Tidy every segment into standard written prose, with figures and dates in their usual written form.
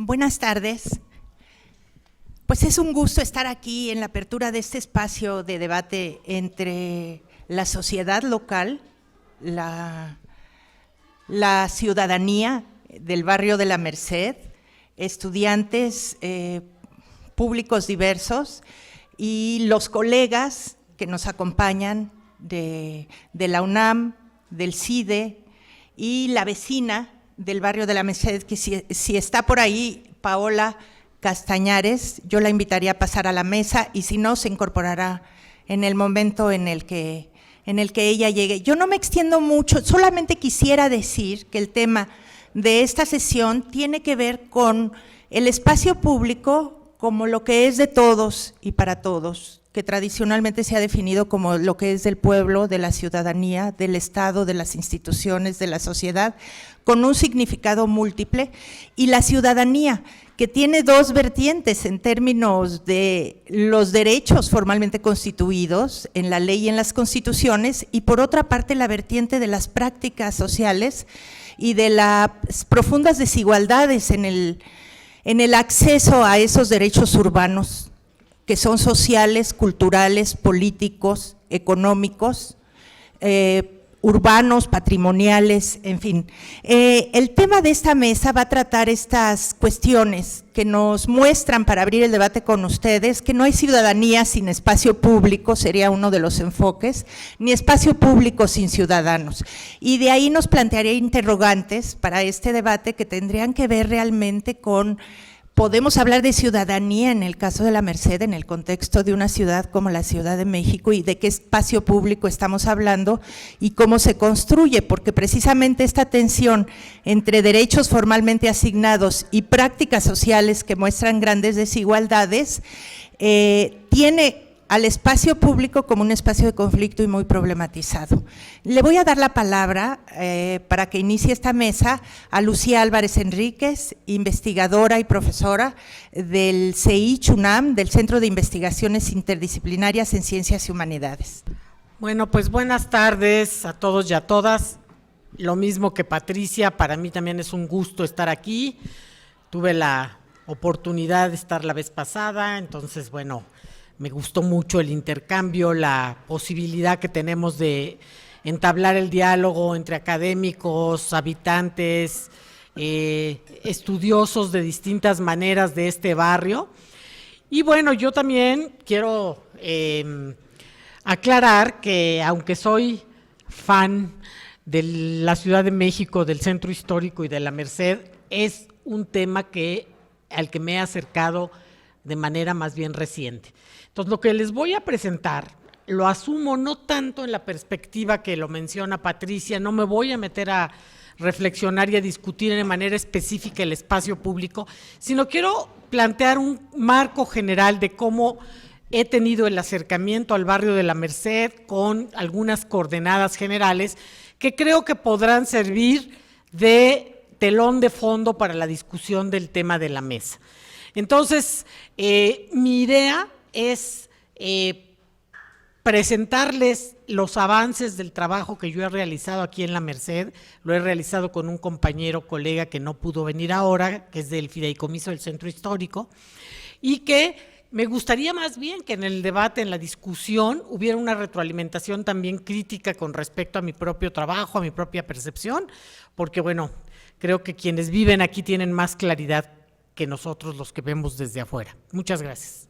Buenas tardes. Pues es un gusto estar aquí en la apertura de este espacio de debate entre la sociedad local, la ciudadanía del barrio de la Merced, estudiantes, públicos diversos y los colegas que nos acompañan de la UNAM, del CIDE y la vecina del barrio de la Merced, que si está por ahí, Paola Castañares, yo la invitaría a pasar a la mesa y si no, se incorporará en el momento en el que ella llegue. Yo no me extiendo mucho, solamente quisiera decir que el tema de esta sesión tiene que ver con el espacio público como lo que es de todos y para todos, que tradicionalmente se ha definido como lo que es del pueblo, de la ciudadanía, del Estado, de las instituciones, de la sociedad, con un significado múltiple, y la ciudadanía, que tiene dos vertientes en términos de los derechos formalmente constituidos en la ley y en las constituciones, y por otra parte la vertiente de las prácticas sociales y de las profundas desigualdades en el acceso a esos derechos urbanos, que son sociales, culturales, políticos, económicos, urbanos, patrimoniales, en fin. El tema de esta mesa va a tratar estas cuestiones que nos muestran, para abrir el debate con ustedes, que no hay ciudadanía sin espacio público, sería uno de los enfoques, ni espacio público sin ciudadanos. Y de ahí nos plantearía interrogantes para este debate que tendrían que ver realmente con… Podemos hablar de ciudadanía en el caso de la Merced, en el contexto de una ciudad como la Ciudad de México, y de qué espacio público estamos hablando y cómo se construye, porque precisamente esta tensión entre derechos formalmente asignados y prácticas sociales que muestran grandes desigualdades, tiene al espacio público como un espacio de conflicto y muy problematizado. Le voy a dar la palabra para que inicie esta mesa a Lucía Álvarez Enríquez, investigadora y profesora del CEICH-UNAM, del Centro de Investigaciones Interdisciplinarias en Ciencias y Humanidades. Bueno, pues buenas tardes a todos y a todas. Lo mismo que Patricia, para mí también es un gusto estar aquí. Tuve la oportunidad de estar la vez pasada, entonces, bueno, me gustó mucho el intercambio, la posibilidad que tenemos de entablar el diálogo entre académicos, habitantes, estudiosos de distintas maneras de este barrio. Y bueno, yo también quiero aclarar que aunque soy fan de la Ciudad de México, del Centro Histórico y de la Merced, es un tema al que me he acercado de manera más bien reciente. Entonces, lo que les voy a presentar, lo asumo no tanto en la perspectiva que lo menciona Patricia, no me voy a meter a reflexionar y a discutir de manera específica el espacio público, sino quiero plantear un marco general de cómo he tenido el acercamiento al barrio de la Merced con algunas coordenadas generales que creo que podrán servir de telón de fondo para la discusión del tema de la mesa. Entonces, mi idea es presentarles los avances del trabajo que yo he realizado aquí en la Merced. Lo he realizado con un compañero, colega que no pudo venir ahora, que es del Fideicomiso del Centro Histórico, y que me gustaría más bien que en el debate, en la discusión, hubiera una retroalimentación también crítica con respecto a mi propio trabajo, a mi propia percepción, porque bueno, creo que quienes viven aquí tienen más claridad que nosotros los que vemos desde afuera. Muchas gracias.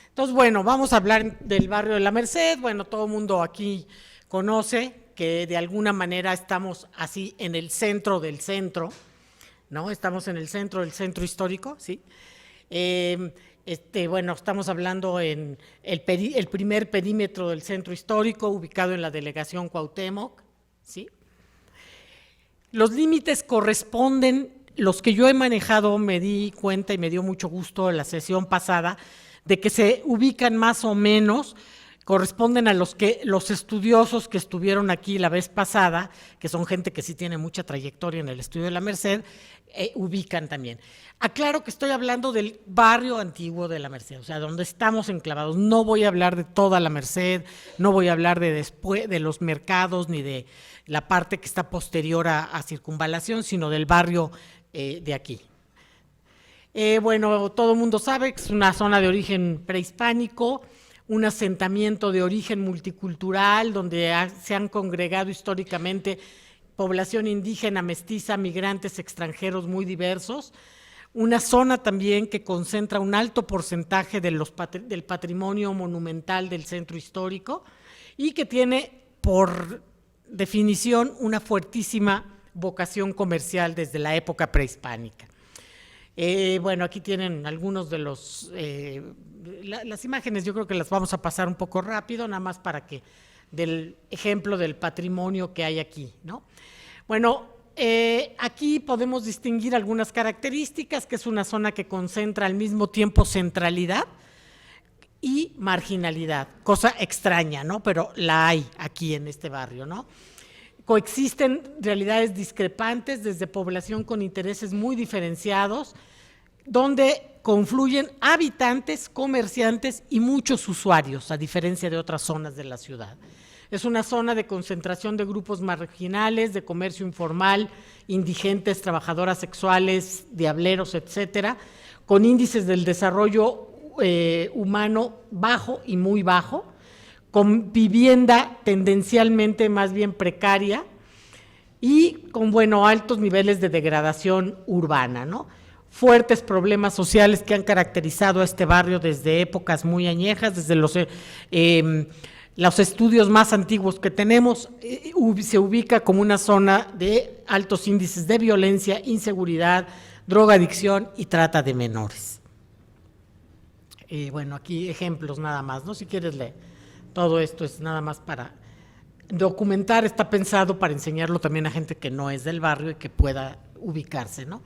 Entonces, bueno, vamos a hablar del barrio de la Merced. Bueno, todo el mundo aquí conoce que de alguna manera estamos así en el centro del centro, ¿no? Estamos en el centro del centro histórico, ¿sí? Bueno, estamos hablando en el primer perímetro del centro histórico, ubicado en la delegación Cuauhtémoc, ¿sí? Los límites corresponden, los que yo he manejado, me di cuenta y me dio mucho gusto en la sesión pasada, de que se ubican más o menos, corresponden a los estudiosos que estuvieron aquí la vez pasada, que son gente que sí tiene mucha trayectoria en el estudio de la Merced, ubican también. Aclaro que estoy hablando del barrio antiguo de la Merced, o sea, donde estamos enclavados. No voy a hablar de toda la Merced, no voy a hablar de los mercados, ni de la parte que está posterior a Circunvalación, sino del barrio de aquí. Bueno, todo el mundo sabe que es una zona de origen prehispánico, un asentamiento de origen multicultural, donde se han congregado históricamente población indígena, mestiza, migrantes, extranjeros muy diversos. Una zona también que concentra un alto porcentaje del patrimonio monumental del centro histórico y que tiene, por definición, una fuertísima vocación comercial desde la época prehispánica. Bueno, aquí tienen algunos de los, las imágenes, yo creo que las vamos a pasar un poco rápido, nada más para que, del ejemplo del patrimonio que hay aquí, ¿no? Bueno, aquí podemos distinguir algunas características, que es una zona que concentra al mismo tiempo centralidad y marginalidad, cosa extraña, ¿no? Pero la hay aquí en este barrio, ¿no? Coexisten realidades discrepantes desde población con intereses muy diferenciados, donde confluyen habitantes, comerciantes y muchos usuarios, a diferencia de otras zonas de la ciudad. Es una zona de concentración de grupos marginales, de comercio informal, indigentes, trabajadoras sexuales, diableros, etcétera, con índices del desarrollo humano bajo y muy bajo, con vivienda tendencialmente más bien precaria y con, bueno, altos niveles de degradación urbana, ¿no? Fuertes problemas sociales que han caracterizado a este barrio desde épocas muy añejas, desde los estudios más antiguos que tenemos. Se ubica como una zona de altos índices de violencia, inseguridad, drogadicción y trata de menores. Bueno, aquí ejemplos nada más, ¿no? Si quieres leer. Todo esto es nada más para documentar, está pensado para enseñarlo también a gente que no es del barrio y que pueda ubicarse, ¿no?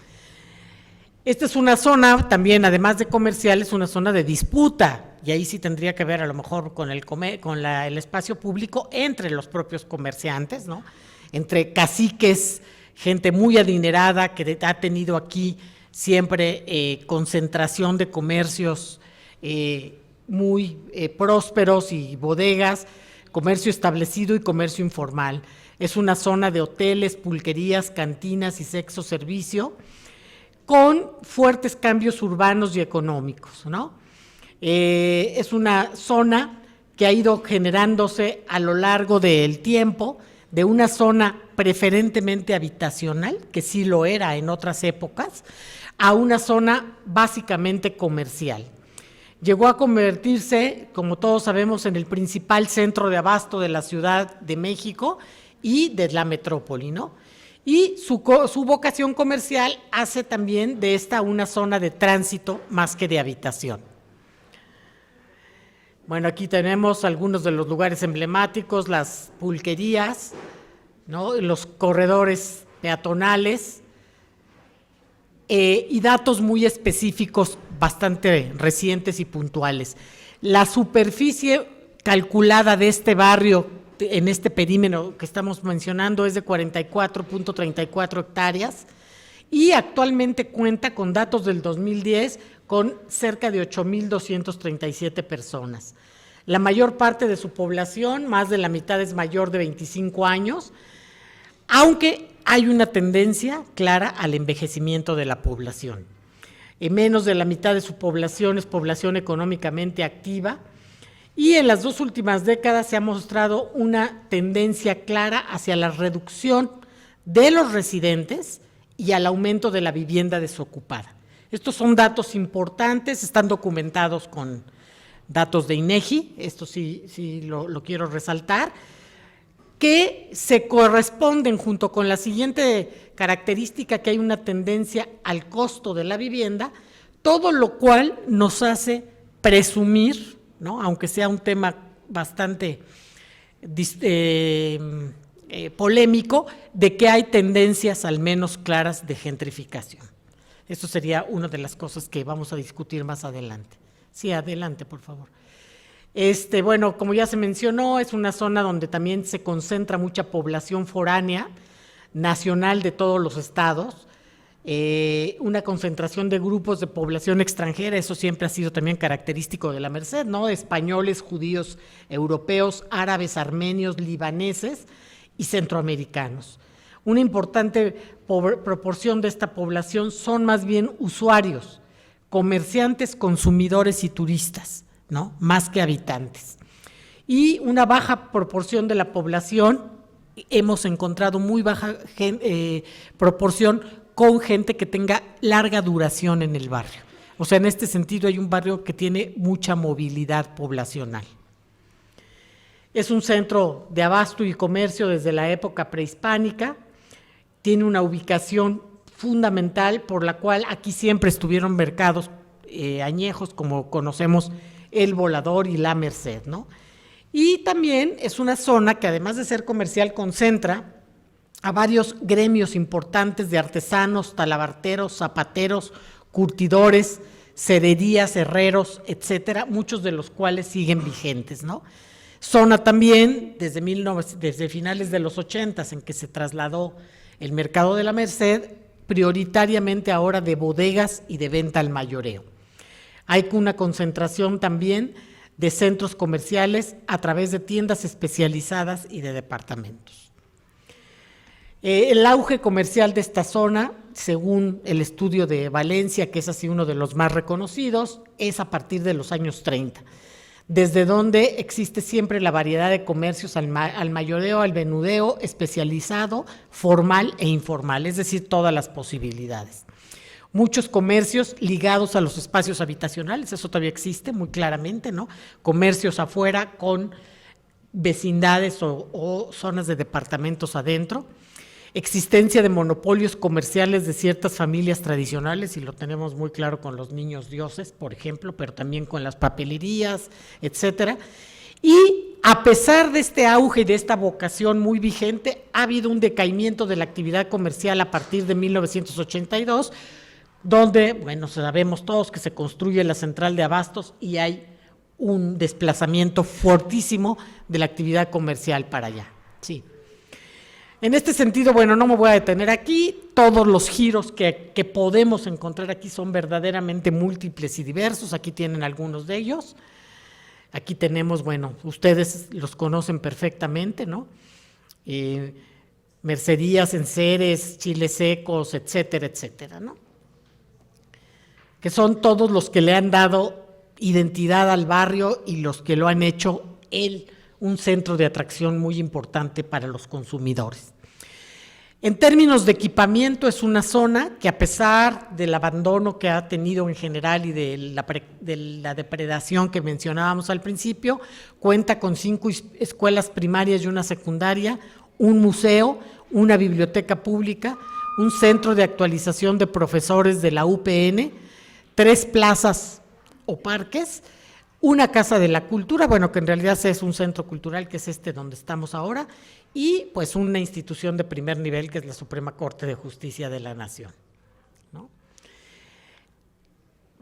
Esta es una zona también, además de comercial, es una zona de disputa, y ahí sí tendría que ver a lo mejor con el espacio público entre los propios comerciantes, ¿no? Entre caciques, gente muy adinerada que ha tenido aquí siempre concentración de comercios muy prósperos y bodegas, comercio establecido y comercio informal. Es una zona de hoteles, pulquerías, cantinas y sexo servicio, con fuertes cambios urbanos y económicos, ¿no? Es una zona que ha ido generándose a lo largo del tiempo, de una zona preferentemente habitacional, que sí lo era en otras épocas, a una zona básicamente comercial. Llegó a convertirse, como todos sabemos, en el principal centro de abasto de la Ciudad de México y de la metrópoli, ¿no? Y su vocación comercial hace también de esta una zona de tránsito más que de habitación. Bueno, aquí tenemos algunos de los lugares emblemáticos, las pulquerías, ¿no? Los corredores peatonales, y datos muy específicos, bastante recientes y puntuales. La superficie calculada de este barrio en este perímetro que estamos mencionando es de 44.34 hectáreas y actualmente cuenta con datos del 2010 con cerca de 8,237 personas. La mayor parte de su población, más de la mitad, es mayor de 25 años, aunque hay una tendencia clara al envejecimiento de la población. Menos de la mitad de su población es población económicamente activa y en las 2 últimas décadas se ha mostrado una tendencia clara hacia la reducción de los residentes y al aumento de la vivienda desocupada. Estos son datos importantes, están documentados con datos de INEGI, esto sí lo quiero resaltar, que se corresponden junto con la siguiente característica, que hay una tendencia al costo de la vivienda, todo lo cual nos hace presumir, ¿no? Aunque sea un tema bastante polémico, de que hay tendencias al menos claras de gentrificación. Eso sería una de las cosas que vamos a discutir más adelante. Sí, adelante, por favor. Bueno, como ya se mencionó, es una zona donde también se concentra mucha población foránea, nacional de todos los estados, una concentración de grupos de población extranjera, eso siempre ha sido también característico de la Merced, ¿no? Españoles, judíos, europeos, árabes, armenios, libaneses y centroamericanos. Una importante proporción de esta población son más bien usuarios, comerciantes, consumidores y turistas, ¿no? Más que habitantes. Y una baja proporción de la población, hemos encontrado muy baja proporción con gente que tenga larga duración en el barrio. O sea, en este sentido hay un barrio que tiene mucha movilidad poblacional. Es un centro de abasto y comercio desde la época prehispánica, tiene una ubicación fundamental por la cual aquí siempre estuvieron mercados añejos, como conocemos el Volador y la Merced, ¿no? Y también es una zona que, además de ser comercial, concentra a varios gremios importantes de artesanos, talabarteros, zapateros, curtidores, cererías, herreros, etcétera, muchos de los cuales siguen vigentes, ¿no? Zona también, desde finales de los 80, en que se trasladó el mercado de la Merced, prioritariamente ahora de bodegas y de venta al mayoreo. Hay una concentración también de centros comerciales a través de tiendas especializadas y de departamentos. El auge comercial de esta zona, según el estudio de Valencia, que es así uno de los más reconocidos, es a partir de los años 30, desde donde existe siempre la variedad de comercios al mayoreo, al menudeo, especializado, formal e informal, es decir, todas las posibilidades. Muchos comercios ligados a los espacios habitacionales, eso todavía existe muy claramente, ¿no? Comercios afuera con vecindades o zonas de departamentos adentro. Existencia de monopolios comerciales de ciertas familias tradicionales, y lo tenemos muy claro con los niños dioses, por ejemplo, pero también con las papelerías, etcétera. Y a pesar de este auge y de esta vocación muy vigente, ha habido un decaimiento de la actividad comercial a partir de 1982, donde, bueno, sabemos todos que se construye la central de abastos y hay un desplazamiento fortísimo de la actividad comercial para allá. Sí. En este sentido, bueno, no me voy a detener aquí, todos los giros que podemos encontrar aquí son verdaderamente múltiples y diversos, aquí tienen algunos de ellos, aquí tenemos, bueno, ustedes los conocen perfectamente, ¿no? Mercerías, enseres, chiles secos, etcétera, etcétera, ¿no? Que son todos los que le han dado identidad al barrio y los que lo han hecho un centro de atracción muy importante para los consumidores. En términos de equipamiento, es una zona que, a pesar del abandono que ha tenido en general y de la depredación que mencionábamos al principio, cuenta con 5 escuelas primarias y una secundaria, un museo, una biblioteca pública, un centro de actualización de profesores de la UPN, 3 plazas o parques, una casa de la cultura, bueno, que en realidad es un centro cultural, que es donde estamos ahora, y pues una institución de primer nivel, que es la Suprema Corte de Justicia de la Nación, ¿no?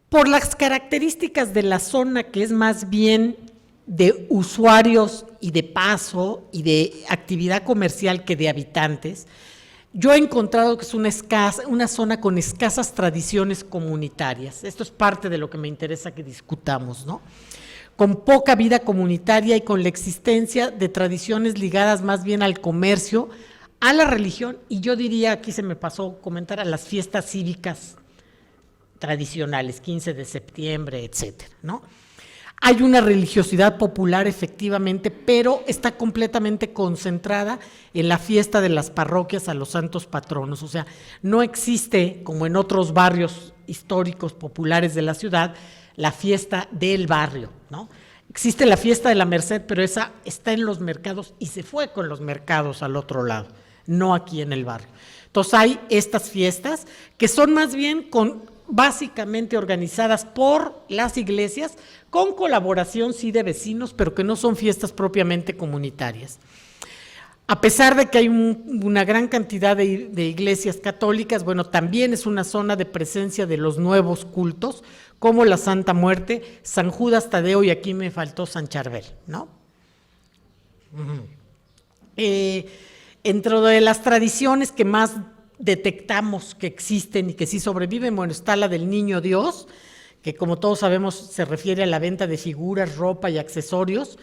Por las características de la zona, que es más bien de usuarios y de paso y de actividad comercial que de habitantes, yo he encontrado que es una zona con escasas tradiciones comunitarias. Esto es parte de lo que me interesa que discutamos, ¿no? Con poca vida comunitaria y con la existencia de tradiciones ligadas más bien al comercio, a la religión, y yo diría, aquí se me pasó comentar, a las fiestas cívicas tradicionales, 15 de septiembre, etcétera, ¿no? Hay una religiosidad popular, efectivamente, pero está completamente concentrada en la fiesta de las parroquias a los santos patronos. O sea, no existe, como en otros barrios históricos populares de la ciudad, la fiesta del barrio, ¿no? Existe la fiesta de la Merced, pero esa está en los mercados y se fue con los mercados al otro lado, no aquí en el barrio. Entonces hay estas fiestas que son más bien básicamente organizadas por las iglesias, con colaboración sí de vecinos, pero que no son fiestas propiamente comunitarias. A pesar de que hay una gran cantidad de iglesias católicas, bueno, también es una zona de presencia de los nuevos cultos, como la Santa Muerte, San Judas Tadeo, y aquí me faltó San Charbel, ¿no? Dentro de las tradiciones que más detectamos que existen y que sí sobreviven, bueno, está la del Niño Dios, que como todos sabemos se refiere a la venta de figuras, ropa y accesorios,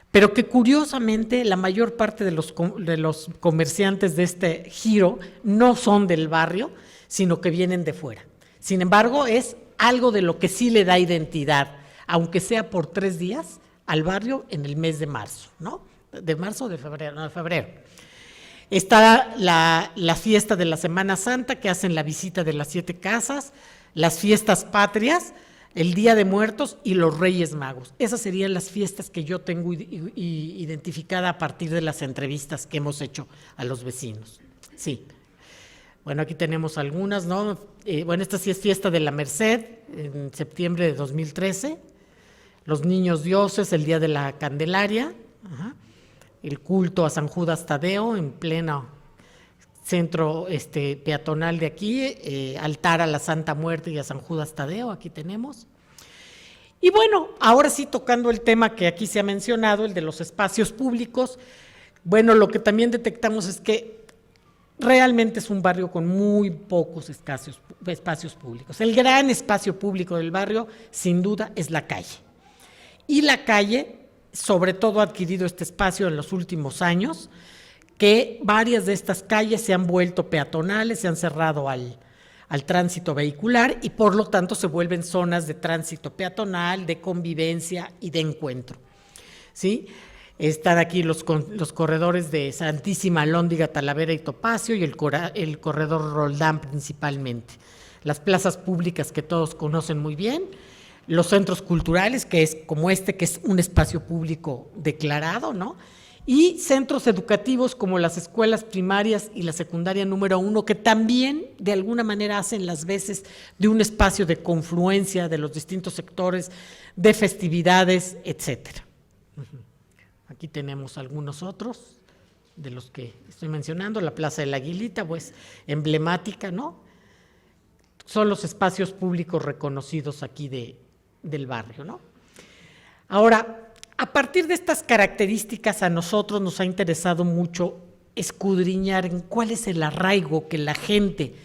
pero que curiosamente la mayor parte de los comerciantes de este giro no son del barrio, sino que vienen de fuera. Sin embargo, es algo de lo que sí le da identidad, aunque sea por 3 días, al barrio en el mes de marzo, ¿no? De marzo o de febrero, no, de febrero. Está la fiesta de la Semana Santa, que hacen la visita de las 7 casas, las fiestas patrias, el Día de Muertos y los Reyes Magos. Esas serían las fiestas que yo tengo identificada a partir de las entrevistas que hemos hecho a los vecinos. Sí. Bueno, aquí tenemos algunas, ¿no? Bueno, esta sí es fiesta de la Merced, en septiembre de 2013. Los Niños Dioses, el Día de la Candelaria. Ajá. El culto a San Judas Tadeo en pleno centro peatonal de aquí, altar a la Santa Muerte y a San Judas Tadeo, aquí tenemos. Y bueno, ahora sí tocando el tema que aquí se ha mencionado, el de los espacios públicos, bueno, lo que también detectamos es que realmente es un barrio con muy pocos espacios públicos. El gran espacio público del barrio, sin duda, es la calle. Y la calle, sobre todo, ha adquirido este espacio en los últimos años, que varias de estas calles se han vuelto peatonales, se han cerrado al tránsito vehicular y por lo tanto se vuelven zonas de tránsito peatonal, de convivencia y de encuentro, ¿sí? Están aquí los corredores de Santísima, Alhóndiga, Talavera y Topacio y el corredor Roldán principalmente. Las plazas públicas que todos conocen muy bien, los centros culturales, que es como que es un espacio público declarado, ¿no? Y centros educativos como las escuelas primarias y la secundaria número 1, que también de alguna manera hacen las veces de un espacio de confluencia de los distintos sectores, de festividades, etcétera. Aquí tenemos algunos otros de los que estoy mencionando, la Plaza de la Aguilita, pues emblemática, ¿no? Son los espacios públicos reconocidos aquí del barrio, ¿no? Ahora, a partir de estas características, a nosotros nos ha interesado mucho escudriñar en cuál es el arraigo que la gente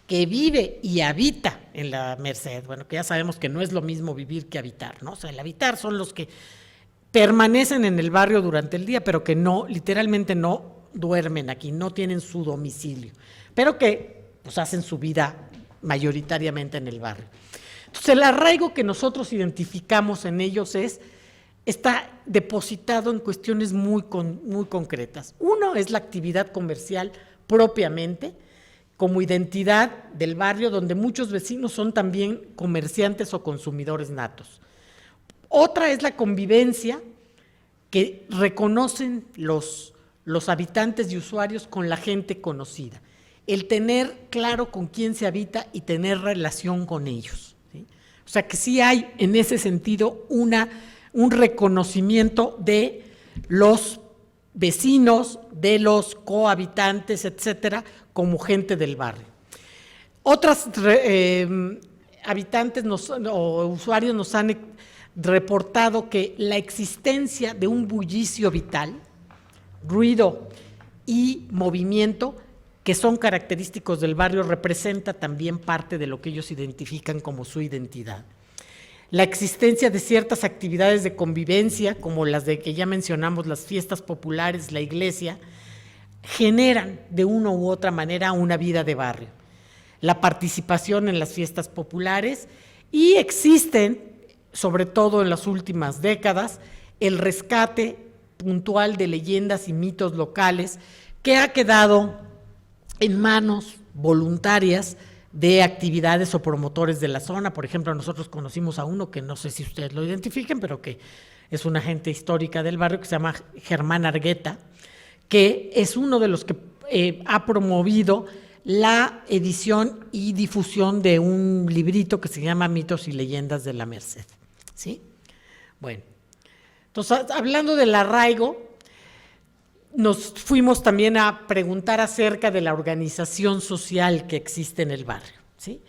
que vive y habita en la Merced, bueno, que ya sabemos que no es lo mismo vivir que habitar, ¿no? O sea, el habitar son los que permanecen en el barrio durante el día, pero que no, literalmente no duermen aquí, no tienen su domicilio, pero que pues hacen su vida mayoritariamente en el barrio. Entonces, el arraigo que nosotros identificamos en ellos está depositado en cuestiones muy concretas. Uno es la actividad comercial propiamente, como identidad del barrio, donde muchos vecinos son también comerciantes o consumidores natos. Otra es la convivencia que reconocen los habitantes y usuarios con la gente conocida, el tener claro con quién se habita y tener relación con ellos, ¿sí? O sea que sí hay en ese sentido un reconocimiento de los vecinos, de los cohabitantes, etcétera, como gente del barrio. Otros habitantes o usuarios nos han reportado que la existencia de un bullicio vital, ruido y movimiento que son característicos del barrio representa también parte de lo que ellos identifican como su identidad. La existencia de ciertas actividades de convivencia, como las de que ya mencionamos, las fiestas populares, la iglesia, generan de una u otra manera una vida de barrio. La participación en las fiestas populares y existen, sobre todo en las últimas décadas, el rescate puntual de leyendas y mitos locales que ha quedado en manos voluntarias de actividades o promotores de la zona. Por ejemplo, nosotros conocimos a uno que no sé si ustedes lo identifiquen, pero que es una agente histórica del barrio que se llama Germán Argueta, que es uno de los que ha promovido la edición y difusión de un librito que se llama Mitos y Leyendas de la Merced, ¿sí? Bueno, entonces, hablando del arraigo, nos fuimos también a preguntar acerca de la organización social que existe en el barrio, ¿sí?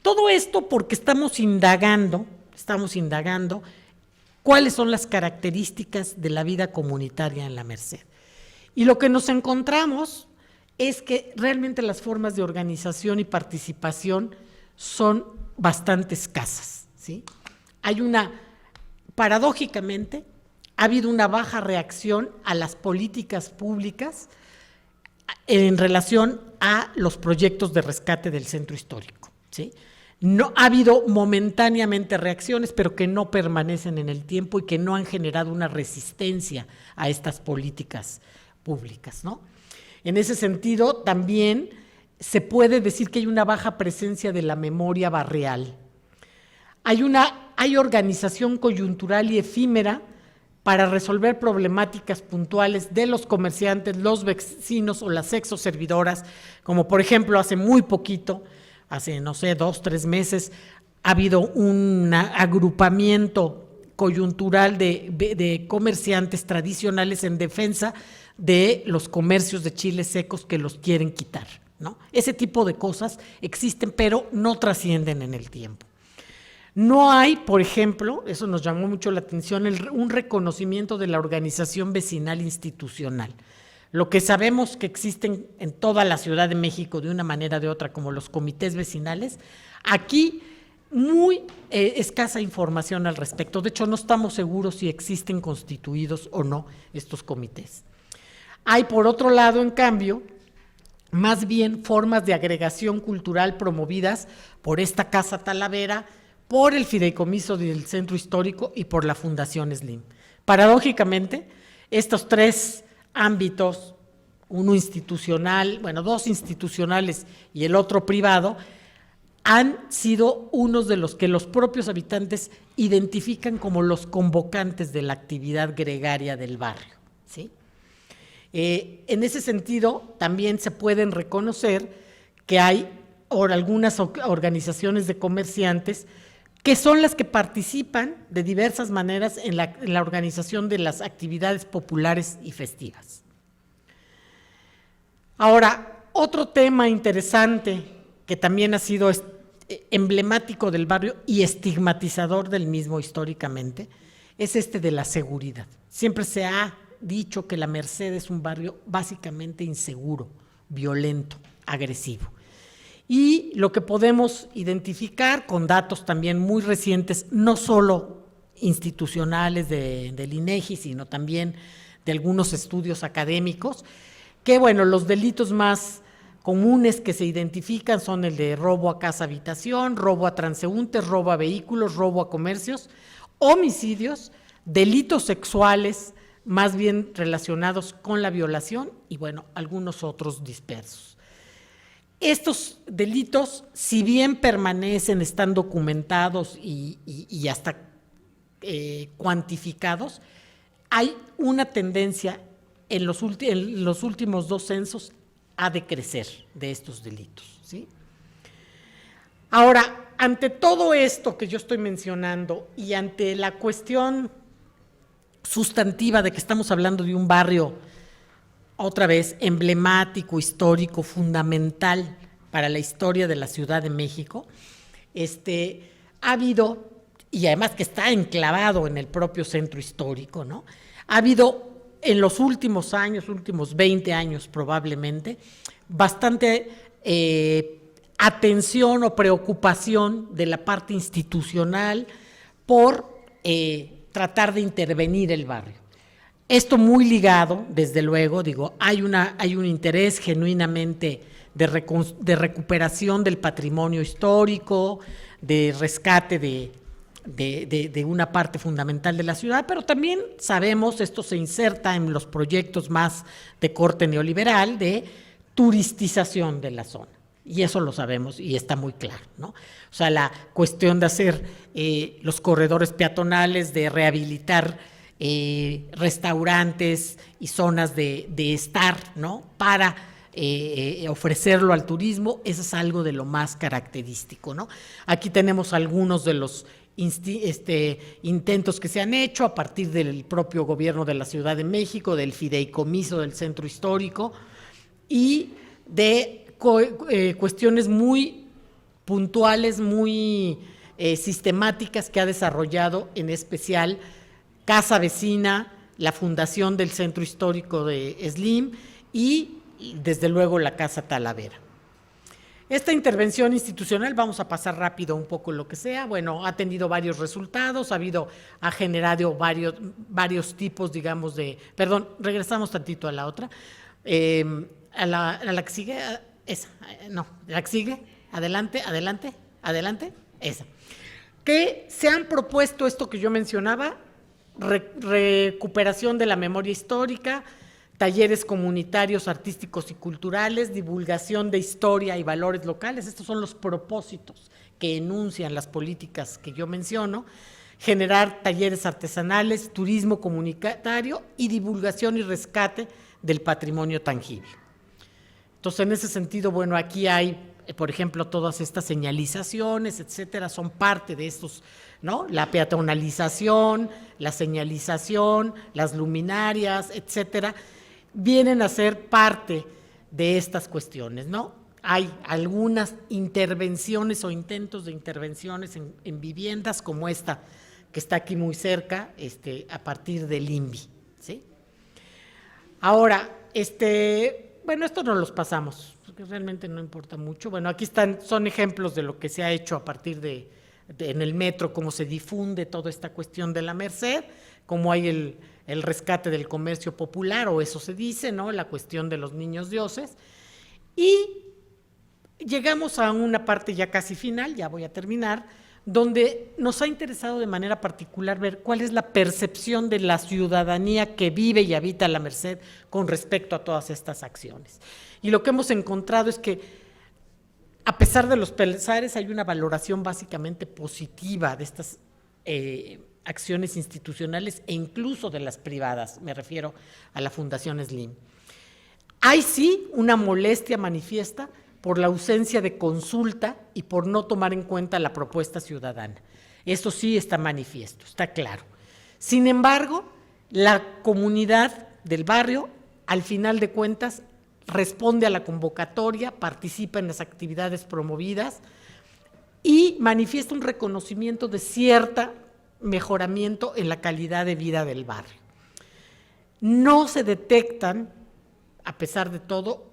Todo esto porque estamos indagando cuáles son las características de la vida comunitaria en la Merced. Y lo que nos encontramos es que realmente las formas de organización y participación son bastante escasas, ¿sí? Paradójicamente, ha habido una baja reacción a las políticas públicas en relación a los proyectos de rescate del centro histórico, ¿sí? No ha habido momentáneamente reacciones, pero que no permanecen en el tiempo y que no han generado una resistencia a estas políticas públicas, ¿no? En ese sentido, también se puede decir que hay una baja presencia de la memoria barrial. Hay organización coyuntural y efímera para resolver problemáticas puntuales de los comerciantes, los vecinos o las exoservidoras, como por ejemplo hace muy poquito, hace, no sé, 2, 3 meses, ha habido un agrupamiento coyuntural de comerciantes tradicionales en defensa de los comercios de chiles secos que los quieren quitar, ¿no? Ese tipo de cosas existen, pero no trascienden en el tiempo. No hay, por ejemplo, eso nos llamó mucho la atención, un reconocimiento de la organización vecinal institucional. Lo que sabemos que existen en toda la Ciudad de México de una manera o de otra, como los comités vecinales, aquí muy escasa información al respecto. De hecho, no estamos seguros si existen constituidos o no estos comités. Hay, por otro lado, en cambio, más bien formas de agregación cultural promovidas por esta Casa Talavera, por el Fideicomiso del Centro Histórico y por la Fundación Slim. Paradójicamente, estos 3 ámbitos, uno institucional, bueno, 2 institucionales y el otro privado, han sido unos de los que los propios habitantes identifican como los convocantes de la actividad gregaria del barrio, ¿sí? En ese sentido, también se pueden reconocer que hay algunas organizaciones de comerciantes que son las que participan de diversas maneras en la organización de las actividades populares y festivas. Ahora, otro tema interesante que también ha sido emblemático del barrio y estigmatizador del mismo históricamente, es este de la seguridad. Siempre se ha dicho que la Merced es un barrio básicamente inseguro, violento, agresivo. Y lo que podemos identificar con datos también muy recientes, no solo institucionales del INEGI, sino también de algunos estudios académicos, que bueno, los delitos más comunes que se identifican son el de robo a casa habitación, robo a transeúntes, robo a vehículos, robo a comercios, homicidios, delitos sexuales, más bien relacionados con la violación y bueno, algunos otros dispersos. Estos delitos, si bien permanecen, están documentados y hasta cuantificados, hay una tendencia en los últimos 2 censos a decrecer de estos delitos, ¿sí? Ahora, ante todo esto que yo estoy mencionando y ante la cuestión sustantiva de que estamos hablando de un barrio, otra vez, emblemático, histórico, fundamental para la historia de la Ciudad de México, ha habido, y además que está enclavado en el propio centro histórico, ¿no? Ha habido en los últimos años, últimos 20 años probablemente, bastante atención o preocupación de la parte institucional por tratar de intervenir el barrio. Esto muy ligado, desde luego, hay un interés genuinamente de recuperación del patrimonio histórico, de rescate de una parte fundamental de la ciudad, pero también sabemos, esto se inserta en los proyectos más de corte neoliberal, de turistización de la zona. Y eso lo sabemos y está muy claro, ¿no? O sea, la cuestión de hacer los corredores peatonales, de rehabilitar restaurantes y zonas de estar, ¿no? Para ofrecerlo al turismo, eso es algo de lo más característico, ¿no? Aquí tenemos algunos de los intentos que se han hecho a partir del propio gobierno de la Ciudad de México, del Fideicomiso del Centro Histórico y de cuestiones muy puntuales, muy sistemáticas que ha desarrollado en especial Casa Vecina, la Fundación del Centro Histórico de Slim y desde luego la Casa Talavera. Esta intervención institucional, vamos a pasar rápido un poco lo que sea, bueno, ha tenido varios resultados, ha generado varios tipos, digamos, perdón, regresamos tantito a la otra, a la que sigue, la que sigue, adelante, Adelante, esa. Que se han propuesto esto que yo mencionaba, recuperación de la memoria histórica, talleres comunitarios, artísticos y culturales, divulgación de historia y valores locales. Estos son los propósitos que enuncian las políticas que yo menciono. Generar talleres artesanales, turismo comunitario y divulgación y rescate del patrimonio tangible. Entonces, en ese sentido, bueno, aquí hay, por ejemplo, todas estas señalizaciones, etcétera, son parte de estos, ¿no? La peatonalización, la señalización, las luminarias, etcétera, vienen a ser parte de estas cuestiones, ¿no? Hay algunas intervenciones o intentos de intervenciones en viviendas como esta, que está aquí muy cerca, a partir del INVI, ¿sí? Ahora, bueno, esto no los pasamos, porque realmente no importa mucho. Bueno, aquí son ejemplos de lo que se ha hecho a partir en el metro, cómo se difunde toda esta cuestión de la Merced, cómo hay el rescate del comercio popular, o eso se dice, ¿no? La cuestión de los niños dioses. Y llegamos a una parte ya casi final, ya voy a terminar, donde nos ha interesado de manera particular ver cuál es la percepción de la ciudadanía que vive y habita la Merced con respecto a todas estas acciones. Y lo que hemos encontrado es que, a pesar de los pesares, hay una valoración básicamente positiva de estas acciones institucionales e incluso de las privadas, me refiero a la Fundación Slim. Hay sí una molestia manifiesta por la ausencia de consulta y por no tomar en cuenta la propuesta ciudadana. Eso sí está manifiesto, está claro. Sin embargo, la comunidad del barrio, al final de cuentas, responde a la convocatoria, participa en las actividades promovidas y manifiesta un reconocimiento de cierto mejoramiento en la calidad de vida del barrio. No se detectan, a pesar de todo,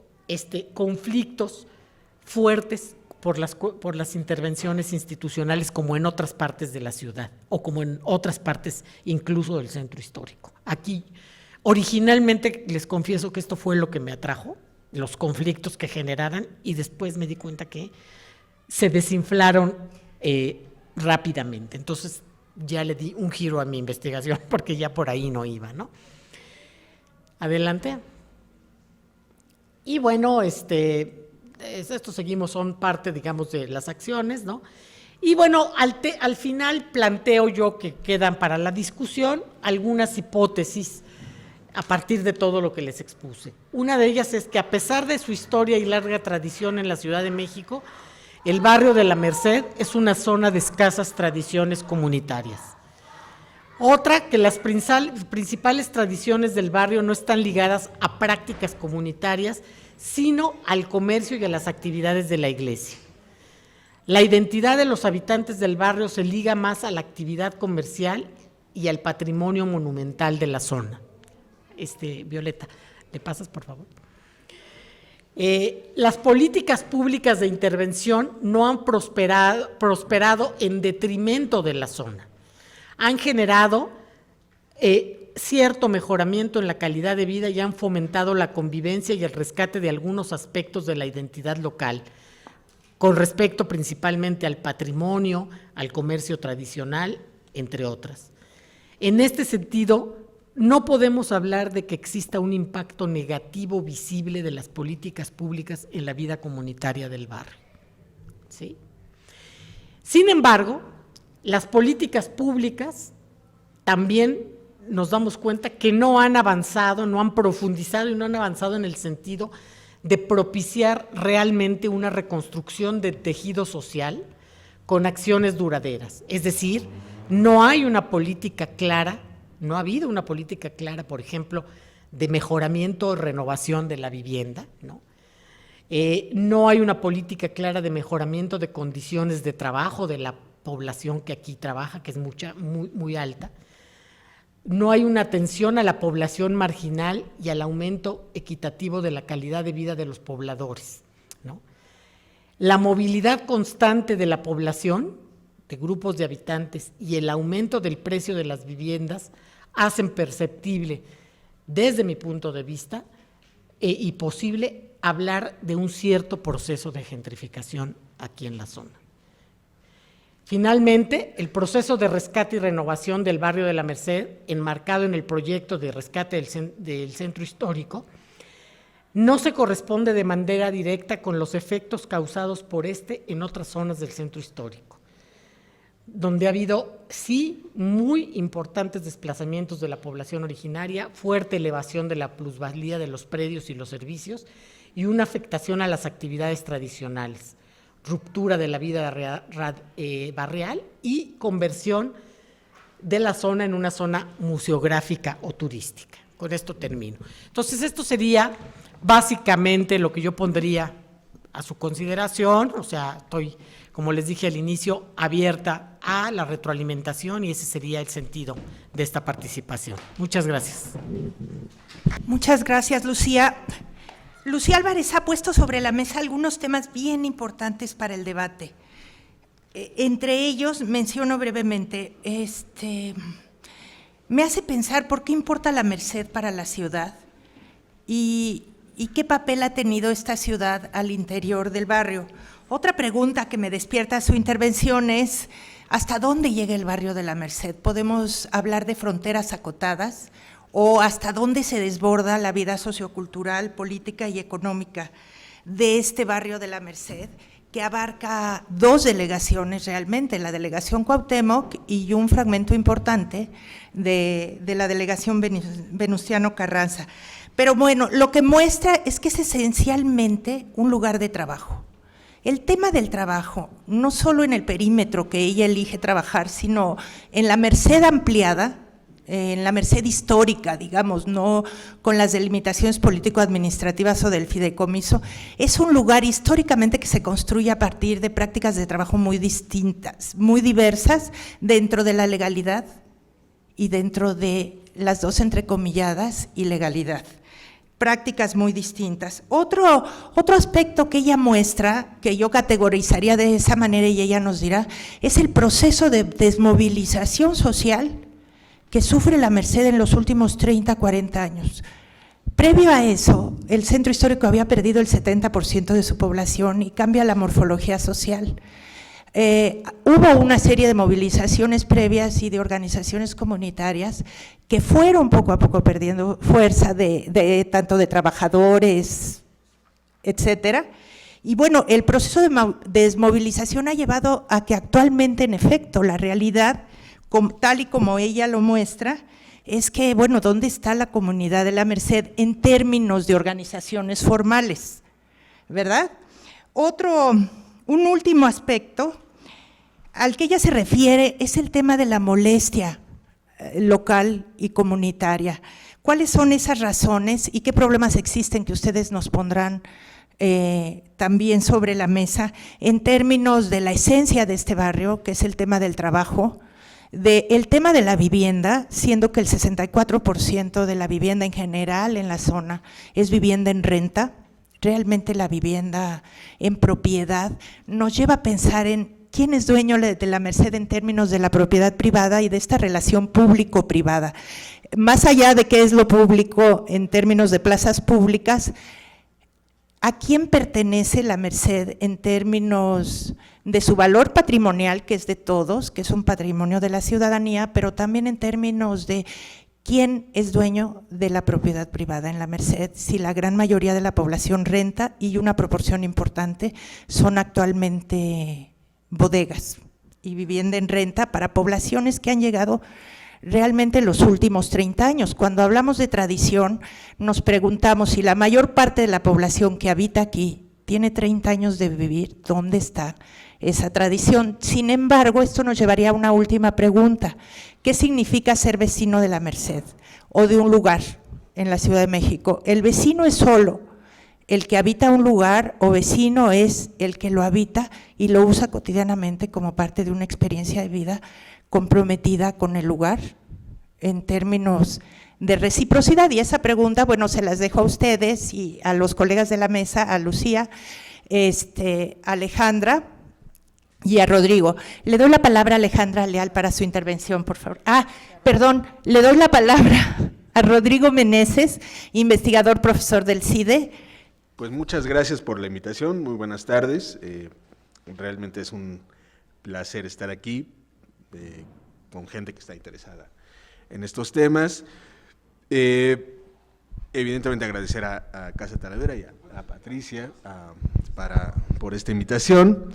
conflictos fuertes por las intervenciones institucionales como en otras partes de la ciudad o como en otras partes incluso del centro histórico. Aquí, originalmente, les confieso que esto fue lo que me atrajo, los conflictos que generaran, y después me di cuenta que se desinflaron rápidamente. Entonces ya le di un giro a mi investigación porque ya por ahí no iba, ¿no? Adelante. Y bueno, esto seguimos, son parte, digamos, de las acciones, ¿no? Y bueno, al final planteo yo que quedan para la discusión algunas hipótesis a partir de todo lo que les expuse. Una de ellas es que, a pesar de su historia y larga tradición en la Ciudad de México, el barrio de la Merced es una zona de escasas tradiciones comunitarias. Otra, que las principales tradiciones del barrio no están ligadas a prácticas comunitarias, sino al comercio y a las actividades de la iglesia. La identidad de los habitantes del barrio se liga más a la actividad comercial y al patrimonio monumental de la zona. Violeta, ¿le pasas, por favor? Las políticas públicas de intervención no han prosperado en detrimento de la zona. Han generado cierto mejoramiento en la calidad de vida y han fomentado la convivencia y el rescate de algunos aspectos de la identidad local, con respecto principalmente al patrimonio, al comercio tradicional, entre otras. En este sentido, no podemos hablar de que exista un impacto negativo visible de las políticas públicas en la vida comunitaria del barrio, ¿sí? Sin embargo, las políticas públicas también nos damos cuenta que no han avanzado, no han profundizado y no han avanzado en el sentido de propiciar realmente una reconstrucción del tejido social con acciones duraderas. Es decir, no hay una política clara, no ha habido una política clara, por ejemplo, de mejoramiento o renovación de la vivienda, ¿no? No hay una política clara de mejoramiento de condiciones de trabajo de la población que aquí trabaja, que es muy alta. No hay una atención a la población marginal y al aumento equitativo de la calidad de vida de los pobladores, ¿no? La movilidad constante de la población, de grupos de habitantes, y el aumento del precio de las viviendas hacen perceptible, desde mi punto de vista, y posible hablar de un cierto proceso de gentrificación aquí en la zona. Finalmente, el proceso de rescate y renovación del barrio de la Merced, enmarcado en el proyecto de rescate del centro histórico, no se corresponde de manera directa con los efectos causados por este en otras zonas del centro histórico, donde ha habido, sí, muy importantes desplazamientos de la población originaria, fuerte elevación de la plusvalía de los predios y los servicios y una afectación a las actividades tradicionales, ruptura de la vida barrial y conversión de la zona en una zona museográfica o turística. Con esto termino. Entonces, esto sería básicamente lo que yo pondría a su consideración. O sea, estoy, como les dije al inicio, abierta a la retroalimentación y ese sería el sentido de esta participación. Muchas gracias. Muchas gracias, Lucía. Lucía Álvarez ha puesto sobre la mesa algunos temas bien importantes para el debate. Entre ellos, menciono brevemente, me hace pensar por qué importa la Merced para la ciudad y qué papel ha tenido esta ciudad al interior del barrio. Otra pregunta que me despierta su intervención es, ¿hasta dónde llega el barrio de la Merced? ¿Podemos hablar de fronteras acotadas? ¿O hasta dónde se desborda la vida sociocultural, política y económica de este barrio de la Merced, que abarca dos delegaciones realmente, la delegación Cuauhtémoc y un fragmento importante de la delegación Venustiano Carranza? Pero bueno, lo que muestra es que es esencialmente un lugar de trabajo. El tema del trabajo, no solo en el perímetro que ella elige trabajar, sino en la Merced ampliada, en la Merced histórica, digamos, no con las delimitaciones político-administrativas o del fideicomiso, es un lugar históricamente que se construye a partir de prácticas de trabajo muy distintas, muy diversas, dentro de la legalidad y dentro de las dos entrecomilladas ilegalidad. Prácticas muy distintas. Otro aspecto que ella muestra, que yo categorizaría de esa manera y ella nos dirá, es el proceso de desmovilización social que sufre la Merced en los últimos 30, 40 años. Previo a eso, el centro histórico había perdido el 70% de su población y cambia la morfología social. Hubo una serie de movilizaciones previas y de organizaciones comunitarias que fueron poco a poco perdiendo fuerza tanto de trabajadores, etcétera. Y bueno, el proceso de desmovilización ha llevado a que actualmente, en efecto, la realidad, tal y como ella lo muestra, es que, bueno, ¿dónde está la comunidad de la Merced en términos de organizaciones formales? ¿Verdad? Un último aspecto al que ella se refiere es el tema de la molestia local y comunitaria. ¿Cuáles son esas razones y qué problemas existen que ustedes nos pondrán también sobre la mesa en términos de la esencia de este barrio, que es el tema del trabajo, el tema de la vivienda, siendo que el 64% de la vivienda en general en la zona es vivienda en renta? Realmente la vivienda en propiedad nos lleva a pensar en quién es dueño de la Merced en términos de la propiedad privada y de esta relación público-privada. Más allá de qué es lo público en términos de plazas públicas, ¿a quién pertenece la Merced en términos de su valor patrimonial, que es de todos, que es un patrimonio de la ciudadanía, pero también en términos de quién es dueño de la propiedad privada en la Merced, si la gran mayoría de la población renta y una proporción importante son actualmente bodegas y vivienda en renta para poblaciones que han llegado realmente en los últimos 30 años. Cuando hablamos de tradición, nos preguntamos si la mayor parte de la población que habita aquí tiene 30 años de vivir, ¿dónde está esa tradición? Sin embargo, esto nos llevaría a una última pregunta. ¿Qué significa ser vecino de la Merced o de un lugar en la Ciudad de México? ¿El vecino es solo el que habita un lugar o vecino es el que lo habita y lo usa cotidianamente como parte de una experiencia de vida comprometida con el lugar en términos de reciprocidad? Y esa pregunta, bueno, se las dejo a ustedes y a los colegas de la mesa, a Lucía, Alejandra y a Rodrigo. Le doy la palabra a Alejandra Leal para su intervención, por favor. Le doy la palabra a Rodrigo Meneses, investigador, profesor del CIDE. Pues muchas gracias por la invitación, muy buenas tardes. Realmente es un placer estar aquí con gente que está interesada en estos temas. Evidentemente agradecer a Casa Talavera y a Patricia por esta invitación.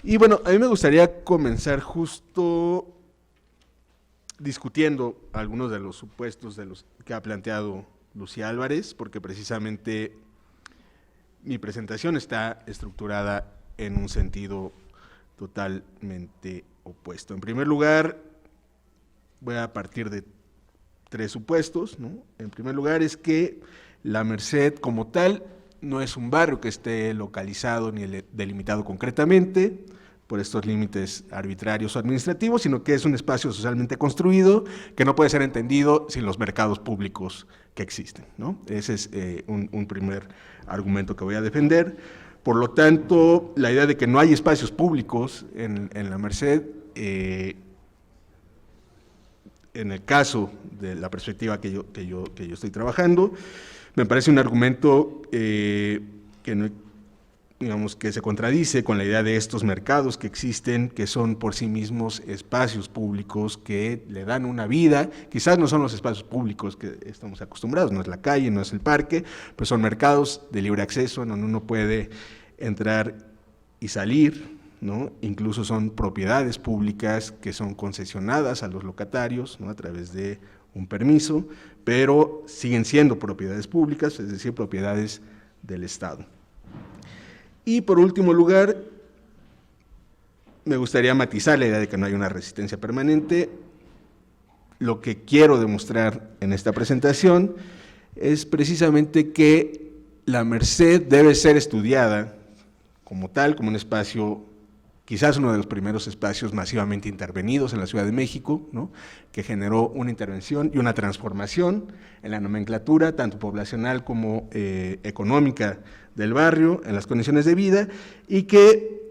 Y bueno, a mí me gustaría comenzar justo discutiendo algunos de los supuestos de los que ha planteado Lucía Álvarez, porque precisamente mi presentación está estructurada en un sentido totalmente opuesto. En primer lugar, voy a partir de 3 supuestos, ¿no? En primer lugar es que La Merced como tal no es un barrio que esté localizado ni delimitado concretamente por estos límites arbitrarios o administrativos, sino que es un espacio socialmente construido que no puede ser entendido sin los mercados públicos que existen, ¿no? Ese es un primer argumento que voy a defender. Por lo tanto, la idea de que no hay espacios públicos en La Merced, en el caso de la perspectiva que yo estoy trabajando, me parece un argumento que se contradice con la idea de estos mercados que existen, que son por sí mismos espacios públicos que le dan una vida. Quizás no son los espacios públicos que estamos acostumbrados, no es la calle, no es el parque, pero son mercados de libre acceso en donde uno puede entrar y salir, ¿no? Incluso son propiedades públicas que son concesionadas a los locatarios, ¿no? A través de un permiso, pero siguen siendo propiedades públicas, es decir, propiedades del Estado. Y por último lugar, me gustaría matizar la idea de que no hay una resistencia permanente. Lo que quiero demostrar en esta presentación es precisamente que La Merced debe ser estudiada como tal, como un espacio, quizás uno de los primeros espacios masivamente intervenidos en la Ciudad de México, ¿no? Que generó una intervención y una transformación en la nomenclatura, tanto poblacional como económica del barrio, en las condiciones de vida, y que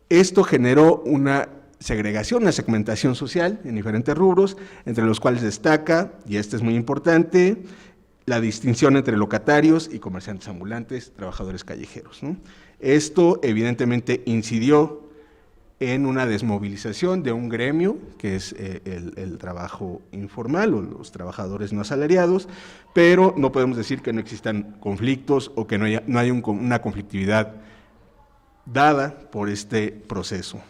esto generó una segregación, una segmentación social en diferentes rubros, entre los cuales destaca, y este es muy importante, la distinción entre locatarios y comerciantes ambulantes, trabajadores callejeros, ¿no? Esto evidentemente incidió en una desmovilización de un gremio, que es el trabajo informal o los trabajadores no asalariados, pero no podemos decir que no existan conflictos o que no haya una conflictividad dada por este proceso.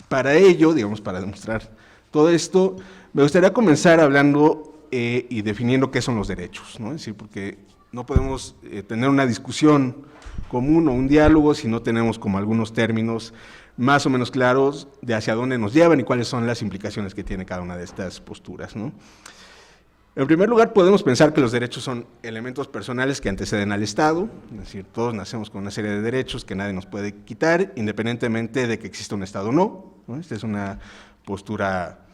Para ello, digamos, para demostrar todo esto, me gustaría comenzar hablando y definiendo qué son los derechos, ¿no? Es decir, porque no podemos tener una discusión común o un diálogo si no tenemos como algunos términos más o menos claros de hacia dónde nos llevan y cuáles son las implicaciones que tiene cada una de estas posturas, ¿no? En primer lugar, podemos pensar que los derechos son elementos personales que anteceden al Estado, es decir, todos nacemos con una serie de derechos que nadie nos puede quitar, independientemente de que exista un Estado o no, ¿no? Esta es una postura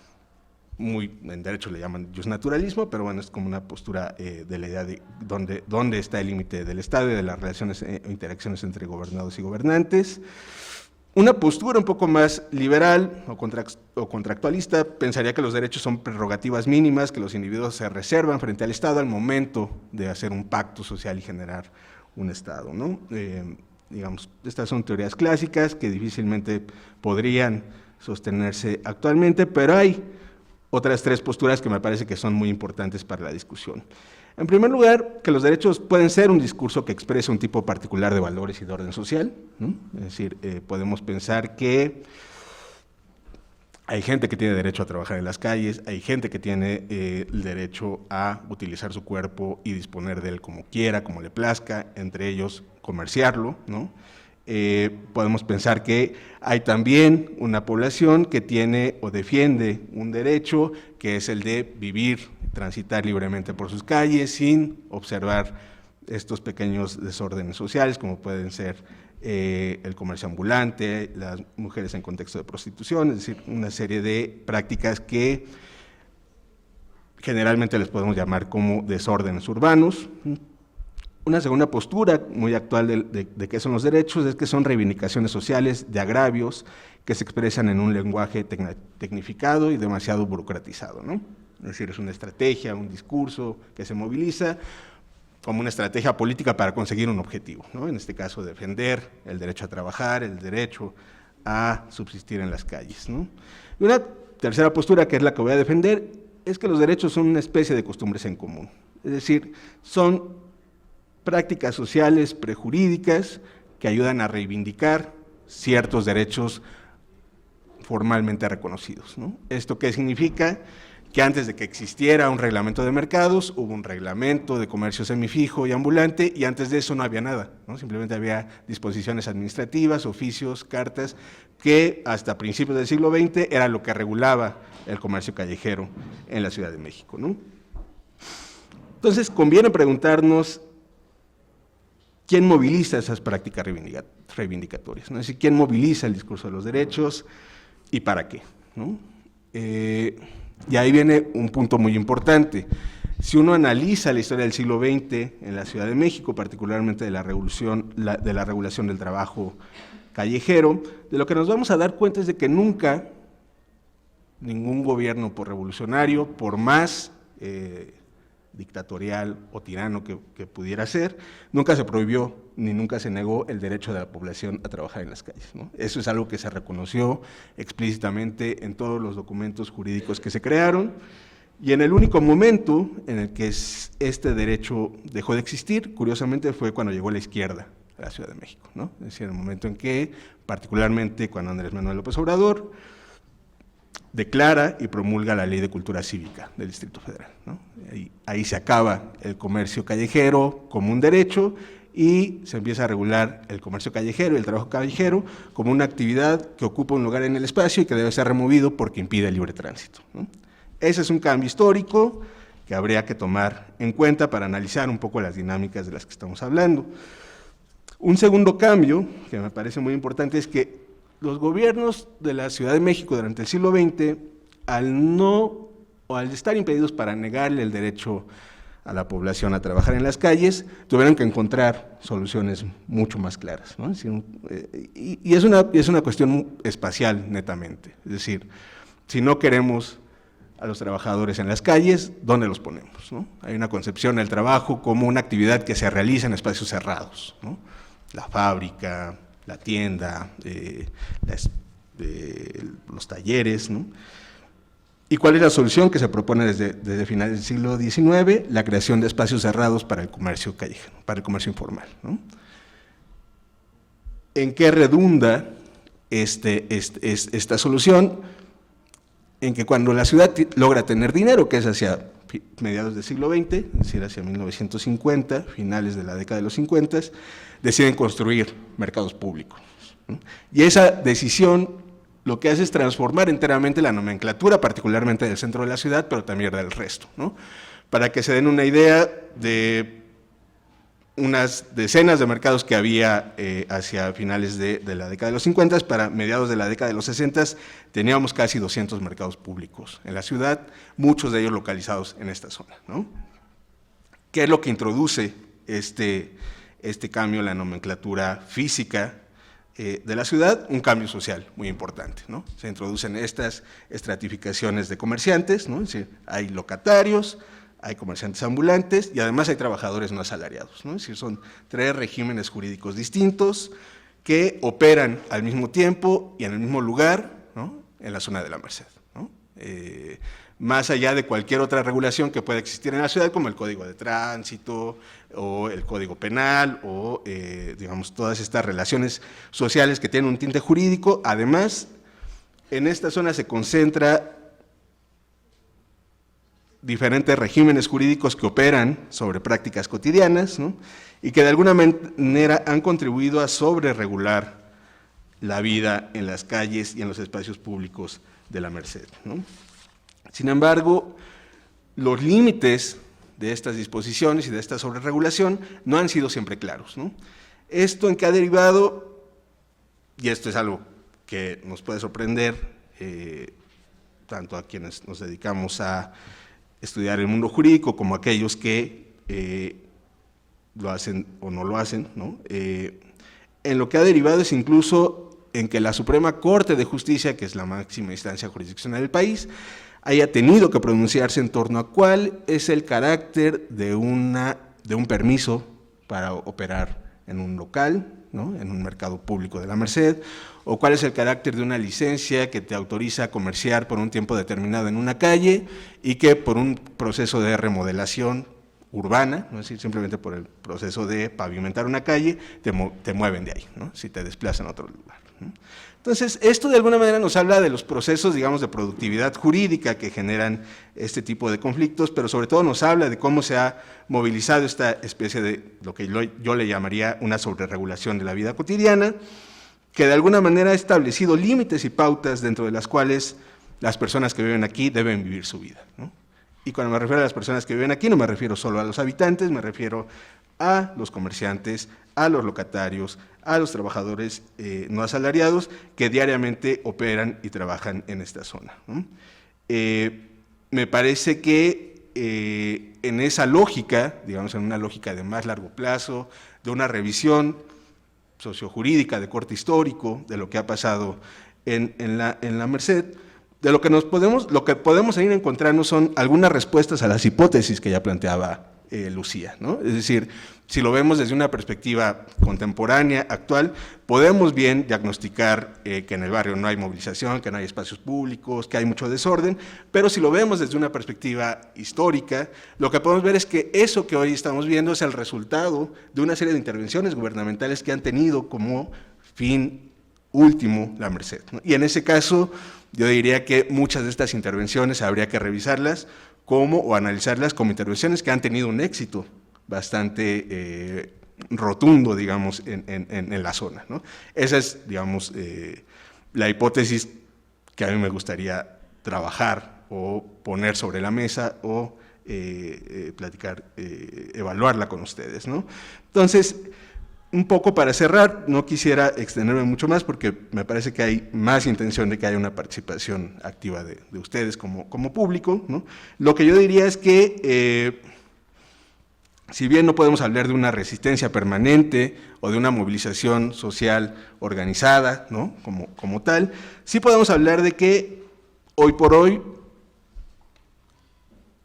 muy, en derecho le llaman justnaturalismo, pero bueno, es como una postura de la idea de dónde está el límite del Estado y de las relaciones e interacciones entre gobernados y gobernantes. Una postura un poco más liberal o contractualista pensaría que los derechos son prerrogativas mínimas que los individuos se reservan frente al Estado al momento de hacer un pacto social y generar un Estado, ¿no? Digamos, estas son teorías clásicas que difícilmente podrían sostenerse actualmente, pero hay otras 3 posturas que me parece que son muy importantes para la discusión. En primer lugar, que los derechos pueden ser un discurso que expresa un tipo particular de valores y de orden social, ¿no? Es decir, podemos pensar que hay gente que tiene derecho a trabajar en las calles, hay gente que tiene el derecho a utilizar su cuerpo y disponer de él como quiera, como le plazca, entre ellos comerciarlo, ¿no? Podemos pensar que hay también una población que tiene o defiende un derecho que es el de vivir, transitar libremente por sus calles sin observar estos pequeños desórdenes sociales como pueden ser el comercio ambulante, las mujeres en contexto de prostitución, es decir, una serie de prácticas que generalmente les podemos llamar como desórdenes urbanos. Una segunda postura muy actual de qué son los derechos es que son reivindicaciones sociales de agravios que se expresan en un lenguaje tecnificado y demasiado burocratizado, ¿no? Es decir, es una estrategia, un discurso que se moviliza como una estrategia política para conseguir un objetivo, ¿no? En este caso, defender el derecho a trabajar, el derecho a subsistir en las calles, ¿no? Y una tercera postura, que es la que voy a defender, es que los derechos son una especie de costumbres en común. Es decir, son prácticas sociales prejurídicas que ayudan a reivindicar ciertos derechos formalmente reconocidos, ¿no? ¿Esto qué significa? Que antes de que existiera un reglamento de mercados, hubo un reglamento de comercio semifijo y ambulante, y antes de eso no había nada, ¿no? Simplemente había disposiciones administrativas, oficios, cartas, que hasta principios del siglo XX era lo que regulaba el comercio callejero en la Ciudad de México, ¿no? Entonces, conviene preguntarnos quién moviliza esas prácticas reivindicatorias, ¿no? Es decir, quién moviliza el discurso de los derechos y para qué, ¿no? Y ahí viene un punto muy importante. Si uno analiza la historia del siglo XX en la Ciudad de México, particularmente de la regulación del trabajo callejero, de lo que nos vamos a dar cuenta es de que nunca ningún gobierno revolucionario, por más dictatorial o tirano que pudiera ser, nunca se prohibió ni nunca se negó el derecho de la población a trabajar en las calles, ¿no? Eso es algo que se reconoció explícitamente en todos los documentos jurídicos que se crearon, y en el único momento en el que este derecho dejó de existir, curiosamente, fue cuando llegó la izquierda a la Ciudad de México, ¿no? Es decir, en el momento en que, particularmente cuando Andrés Manuel López Obrador declara y promulga la Ley de Cultura Cívica del Distrito Federal, ¿no? Ahí se acaba el comercio callejero como un derecho y se empieza a regular el comercio callejero y el trabajo callejero como una actividad que ocupa un lugar en el espacio y que debe ser removido porque impide el libre tránsito, ¿no? Ese es un cambio histórico que habría que tomar en cuenta para analizar un poco las dinámicas de las que estamos hablando. Un segundo cambio que me parece muy importante es que los gobiernos de la Ciudad de México durante el siglo XX, al estar impedidos para negarle el derecho a la población a trabajar en las calles, tuvieron que encontrar soluciones mucho más claras, ¿no? Y es una cuestión espacial, netamente. Es decir, si no queremos a los trabajadores en las calles, ¿dónde los ponemos, ¿no? Hay una concepción del trabajo como una actividad que se realiza en espacios cerrados, ¿no? La fábrica, la tienda, los talleres, ¿no? ¿Y cuál es la solución que se propone desde finales del siglo XIX? La creación de espacios cerrados para el comercio callejero, para el comercio informal, ¿no? ¿En qué redunda esta solución? En que cuando la ciudad logra tener dinero, que es hacia mediados del siglo XX, es decir, hacia 1950, finales de la década de los 50, deciden construir mercados públicos, ¿no? Y esa decisión lo que hace es transformar enteramente la nomenclatura, particularmente del centro de la ciudad, pero también del resto, ¿no? Para que se den una idea de unas decenas de mercados que había hacia finales de la década de los 50, para mediados de la década de los 60 teníamos casi 200 mercados públicos en la ciudad, muchos de ellos localizados en esta zona, ¿no? ¿Qué es lo que introduce este cambio en la nomenclatura física de la ciudad? Un cambio social muy importante, ¿no? Se introducen estas estratificaciones de comerciantes, ¿no? Es decir, hay locatarios, hay comerciantes ambulantes y además hay trabajadores no asalariados, ¿no? Es decir, son tres regímenes jurídicos distintos que operan al mismo tiempo y en el mismo lugar, ¿no? En la zona de la Merced, ¿no? Más allá de cualquier otra regulación que pueda existir en la ciudad, como el Código de Tránsito o el Código Penal o, digamos, todas estas relaciones sociales que tienen un tinte jurídico. Además, en esta zona se concentra diferentes regímenes jurídicos que operan sobre prácticas cotidianas, ¿no? Y que de alguna manera han contribuido a sobreregular la vida en las calles y en los espacios públicos de la Merced, ¿no? Sin embargo, los límites de estas disposiciones y de esta sobreregulación no han sido siempre claros, ¿no? ¿Esto en qué ha derivado? Y esto es algo que nos puede sorprender, tanto a quienes nos dedicamos a estudiar el mundo jurídico como a aquellos que lo hacen o no lo hacen, ¿no? En lo que ha derivado es incluso en que la Suprema Corte de Justicia, que es la máxima instancia jurisdiccional del país, haya tenido que pronunciarse en torno a cuál es el carácter de un permiso para operar en un local, ¿no?, en un mercado público de la Merced, o cuál es el carácter de una licencia que te autoriza a comerciar por un tiempo determinado en una calle y que por un proceso de remodelación urbana, no es decir, simplemente por el proceso de pavimentar una calle, te mueven de ahí, ¿no?, si te desplazan a otro lugar, ¿no? Entonces, esto de alguna manera nos habla de los procesos, digamos, de productividad jurídica que generan este tipo de conflictos, pero sobre todo nos habla de cómo se ha movilizado esta especie de, lo que yo le llamaría una sobreregulación de la vida cotidiana, que de alguna manera ha establecido límites y pautas dentro de las cuales las personas que viven aquí deben vivir su vida, ¿no? Y cuando me refiero a las personas que viven aquí, no me refiero solo a los habitantes, me refiero a los comerciantes, a los locatarios, a los trabajadores no asalariados que diariamente operan y trabajan en esta zona, ¿no? Me parece que en esa lógica, digamos en una lógica de más largo plazo, de una revisión sociojurídica de corte histórico de lo que ha pasado en la Merced, de lo que podemos ir a encontrarnos son algunas respuestas a las hipótesis que ya planteaba Lucía, ¿no? Es decir, si lo vemos desde una perspectiva contemporánea, actual, podemos bien diagnosticar que en el barrio no hay movilización, que no hay espacios públicos, que hay mucho desorden, pero si lo vemos desde una perspectiva histórica, lo que podemos ver es que eso que hoy estamos viendo es el resultado de una serie de intervenciones gubernamentales que han tenido como fin último la Merced, ¿no? Y en ese caso, yo diría que muchas de estas intervenciones habría que revisarlas o analizarlas como intervenciones que han tenido un éxito bastante rotundo, digamos, en la zona, ¿no? Esa es, digamos, la hipótesis que a mí me gustaría trabajar o poner sobre la mesa o platicar, evaluarla con ustedes, ¿no? Entonces, un poco para cerrar, no quisiera extenderme mucho más porque me parece que hay más intención de que haya una participación activa de ustedes como público, ¿no? Lo que yo diría es que, si bien no podemos hablar de una resistencia permanente o de una movilización social organizada, ¿no?, como tal, sí podemos hablar de que hoy por hoy,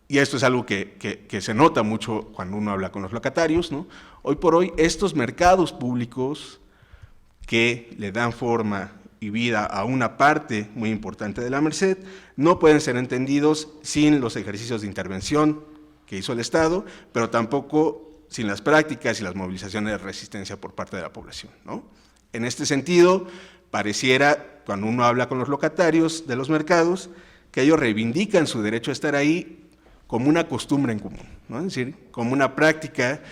y esto es algo que se nota mucho cuando uno habla con los locatarios, ¿no?, hoy por hoy estos mercados públicos que le dan forma y vida a una parte muy importante de la Merced no pueden ser entendidos sin los ejercicios de intervención que hizo el Estado, pero tampoco sin las prácticas y las movilizaciones de resistencia por parte de la población, ¿no? En este sentido, pareciera, cuando uno habla con los locatarios de los mercados, que ellos reivindican su derecho a estar ahí como una costumbre en común, ¿no? Es decir, como una práctica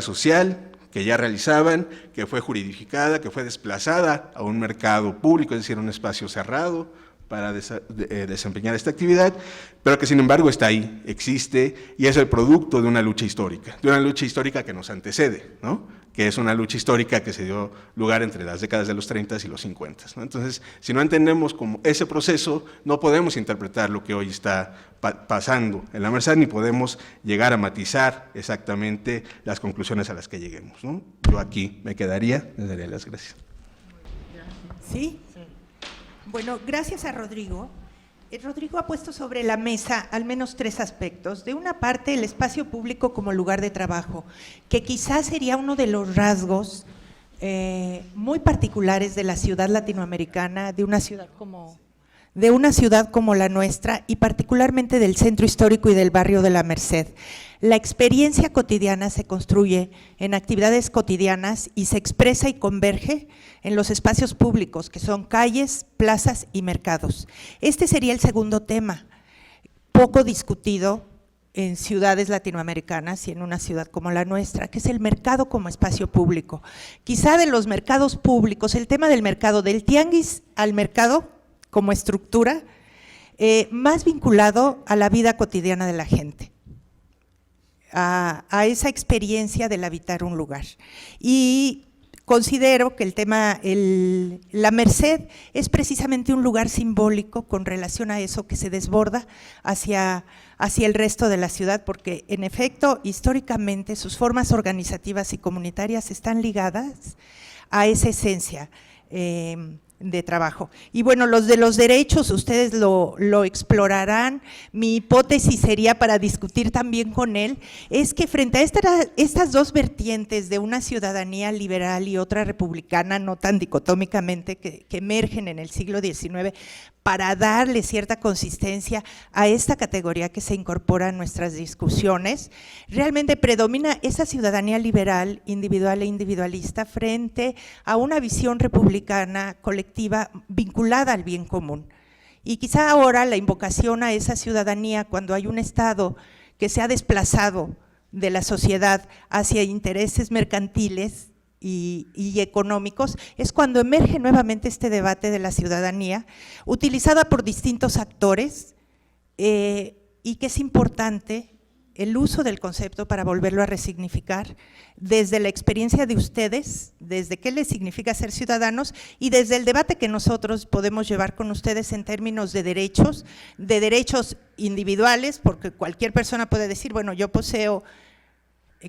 social que ya realizaban, que fue juridificada, que fue desplazada a un mercado público, es decir, un espacio cerrado para desempeñar esta actividad, pero que sin embargo está ahí, existe y es el producto de una lucha histórica que nos antecede, ¿no?, que es una lucha histórica que se dio lugar entre las décadas de los 30 y los 50, ¿no? Entonces, si no entendemos como ese proceso, no podemos interpretar lo que hoy está pasando en la Merced, ni podemos llegar a matizar exactamente las conclusiones a las que lleguemos, ¿no? Yo aquí me quedaría, les daría las gracias. ¿Sí? Bueno, gracias a Rodrigo. Rodrigo ha puesto sobre la mesa al menos tres aspectos. De una parte, el espacio público como lugar de trabajo, que quizás sería uno de los rasgos muy particulares de la ciudad latinoamericana, de una ciudad como la nuestra y particularmente del centro histórico y del barrio de la Merced. La experiencia cotidiana se construye en actividades cotidianas y se expresa y converge en los espacios públicos, que son calles, plazas y mercados. Este sería el segundo tema, poco discutido en ciudades latinoamericanas y en una ciudad como la nuestra, que es el mercado como espacio público. Quizá de los mercados públicos, el tema del mercado, del tianguis al mercado como estructura, más vinculado a la vida cotidiana de la gente, a esa experiencia del habitar un lugar. Y considero que el tema, la Merced es precisamente un lugar simbólico con relación a eso que se desborda hacia el resto de la ciudad, porque en efecto, históricamente, sus formas organizativas y comunitarias están ligadas a esa esencia de trabajo. Y bueno, los de los derechos, ustedes lo explorarán. Mi hipótesis sería, para discutir también con él, es que frente a estas dos vertientes de una ciudadanía liberal y otra republicana, no tan dicotómicamente, que emergen en el siglo XIX, para darle cierta consistencia a esta categoría que se incorpora en nuestras discusiones, realmente predomina esa ciudadanía liberal, individual e individualista, frente a una visión republicana colectiva vinculada al bien común. Y quizá ahora la invocación a esa ciudadanía, cuando hay un Estado que se ha desplazado de la sociedad hacia intereses mercantiles y económicos, es cuando emerge nuevamente este debate de la ciudadanía, utilizada por distintos actores, y que es importante el uso del concepto para volverlo a resignificar desde la experiencia de ustedes, desde qué les significa ser ciudadanos y desde el debate que nosotros podemos llevar con ustedes en términos de derechos individuales, porque cualquier persona puede decir, bueno, yo poseo,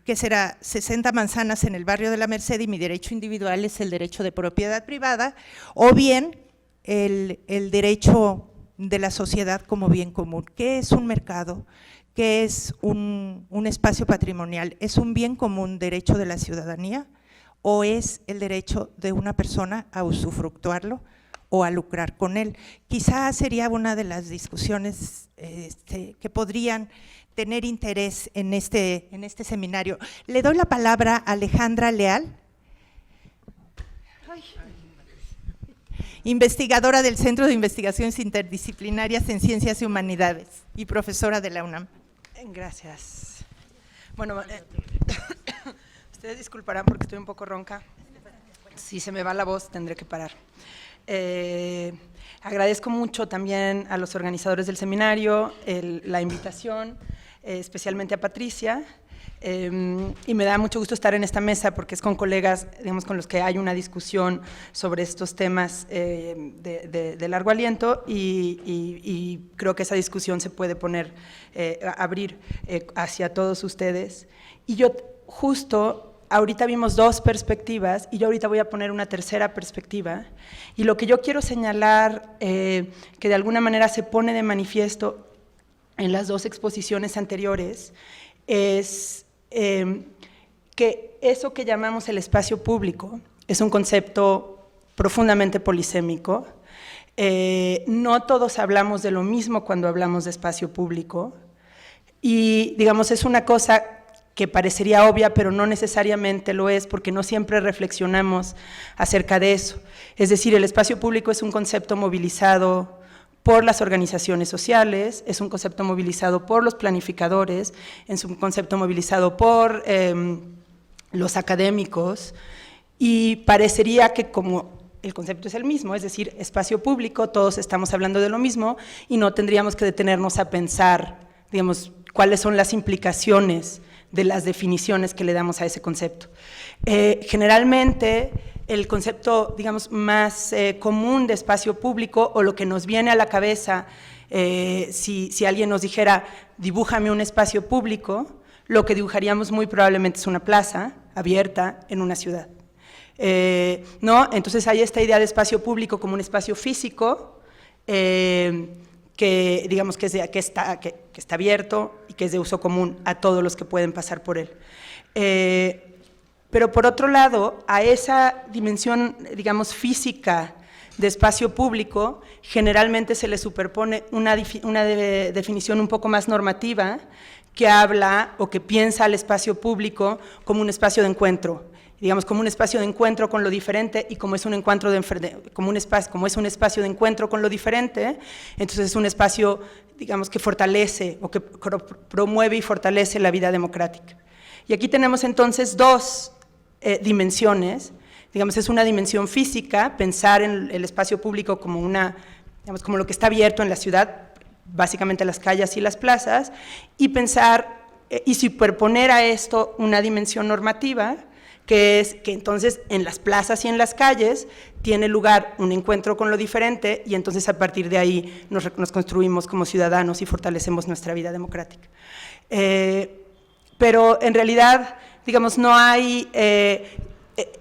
¿qué será?, 60 manzanas en el barrio de la Merced y mi derecho individual es el derecho de propiedad privada, o bien el derecho de la sociedad como bien común. ¿Qué es un mercado? ¿Qué es un espacio patrimonial? ¿Es un bien común derecho de la ciudadanía o es el derecho de una persona a usufructuarlo o a lucrar con él? Quizás sería una de las discusiones que podrían tener interés en este seminario. Le doy la palabra a Alejandra Leal, investigadora del Centro de Investigaciones Interdisciplinarias en Ciencias y Humanidades y profesora de la UNAM. Gracias. Bueno, ustedes disculparán porque estoy un poco ronca. Si se me va la voz, tendré que parar. Agradezco mucho también a los organizadores del seminario la invitación, especialmente a Patricia, y me da mucho gusto estar en esta mesa porque es con colegas, digamos, con los que hay una discusión sobre estos temas de largo aliento y creo que esa discusión se puede abrir hacia todos ustedes. Y yo justo ahorita vimos dos perspectivas y yo ahorita voy a poner una tercera perspectiva y lo que yo quiero señalar que de alguna manera se pone de manifiesto en las dos exposiciones anteriores es que eso que llamamos el espacio público es un concepto profundamente polisémico. No todos hablamos de lo mismo cuando hablamos de espacio público y, digamos, es una cosa que parecería obvia, pero no necesariamente lo es, porque no siempre reflexionamos acerca de eso. Es decir, el espacio público es un concepto movilizado por las organizaciones sociales, es un concepto movilizado por los planificadores, es un concepto movilizado por los académicos y parecería que como el concepto es el mismo, es decir, espacio público, todos estamos hablando de lo mismo y no tendríamos que detenernos a pensar, digamos, cuáles son las implicaciones de las definiciones que le damos a ese concepto. Generalmente, el concepto, digamos, más común de espacio público o lo que nos viene a la cabeza, si alguien nos dijera, dibújame un espacio público, lo que dibujaríamos muy probablemente es una plaza abierta en una ciudad. ¿No? Entonces hay esta idea de espacio público como un espacio físico, que digamos que está abierto y que es de uso común a todos los que pueden pasar por él. Pero por otro lado, a esa dimensión, digamos, física de espacio público, generalmente se le superpone una definición un poco más normativa que habla o que piensa al espacio público como un espacio de encuentro, digamos, como un espacio de encuentro con lo diferente y como es un espacio de encuentro con lo diferente, entonces es un espacio, digamos, que fortalece o que promueve y fortalece la vida democrática. Y aquí tenemos entonces dos dimensiones, digamos, es una dimensión física, pensar en el espacio público como digamos, como lo que está abierto en la ciudad, básicamente las calles y las plazas, y pensar y superponer a esto una dimensión normativa, que es que entonces en las plazas y en las calles tiene lugar un encuentro con lo diferente y entonces a partir de ahí nos construimos como ciudadanos y fortalecemos nuestra vida democrática. Pero en realidad, digamos, no hay,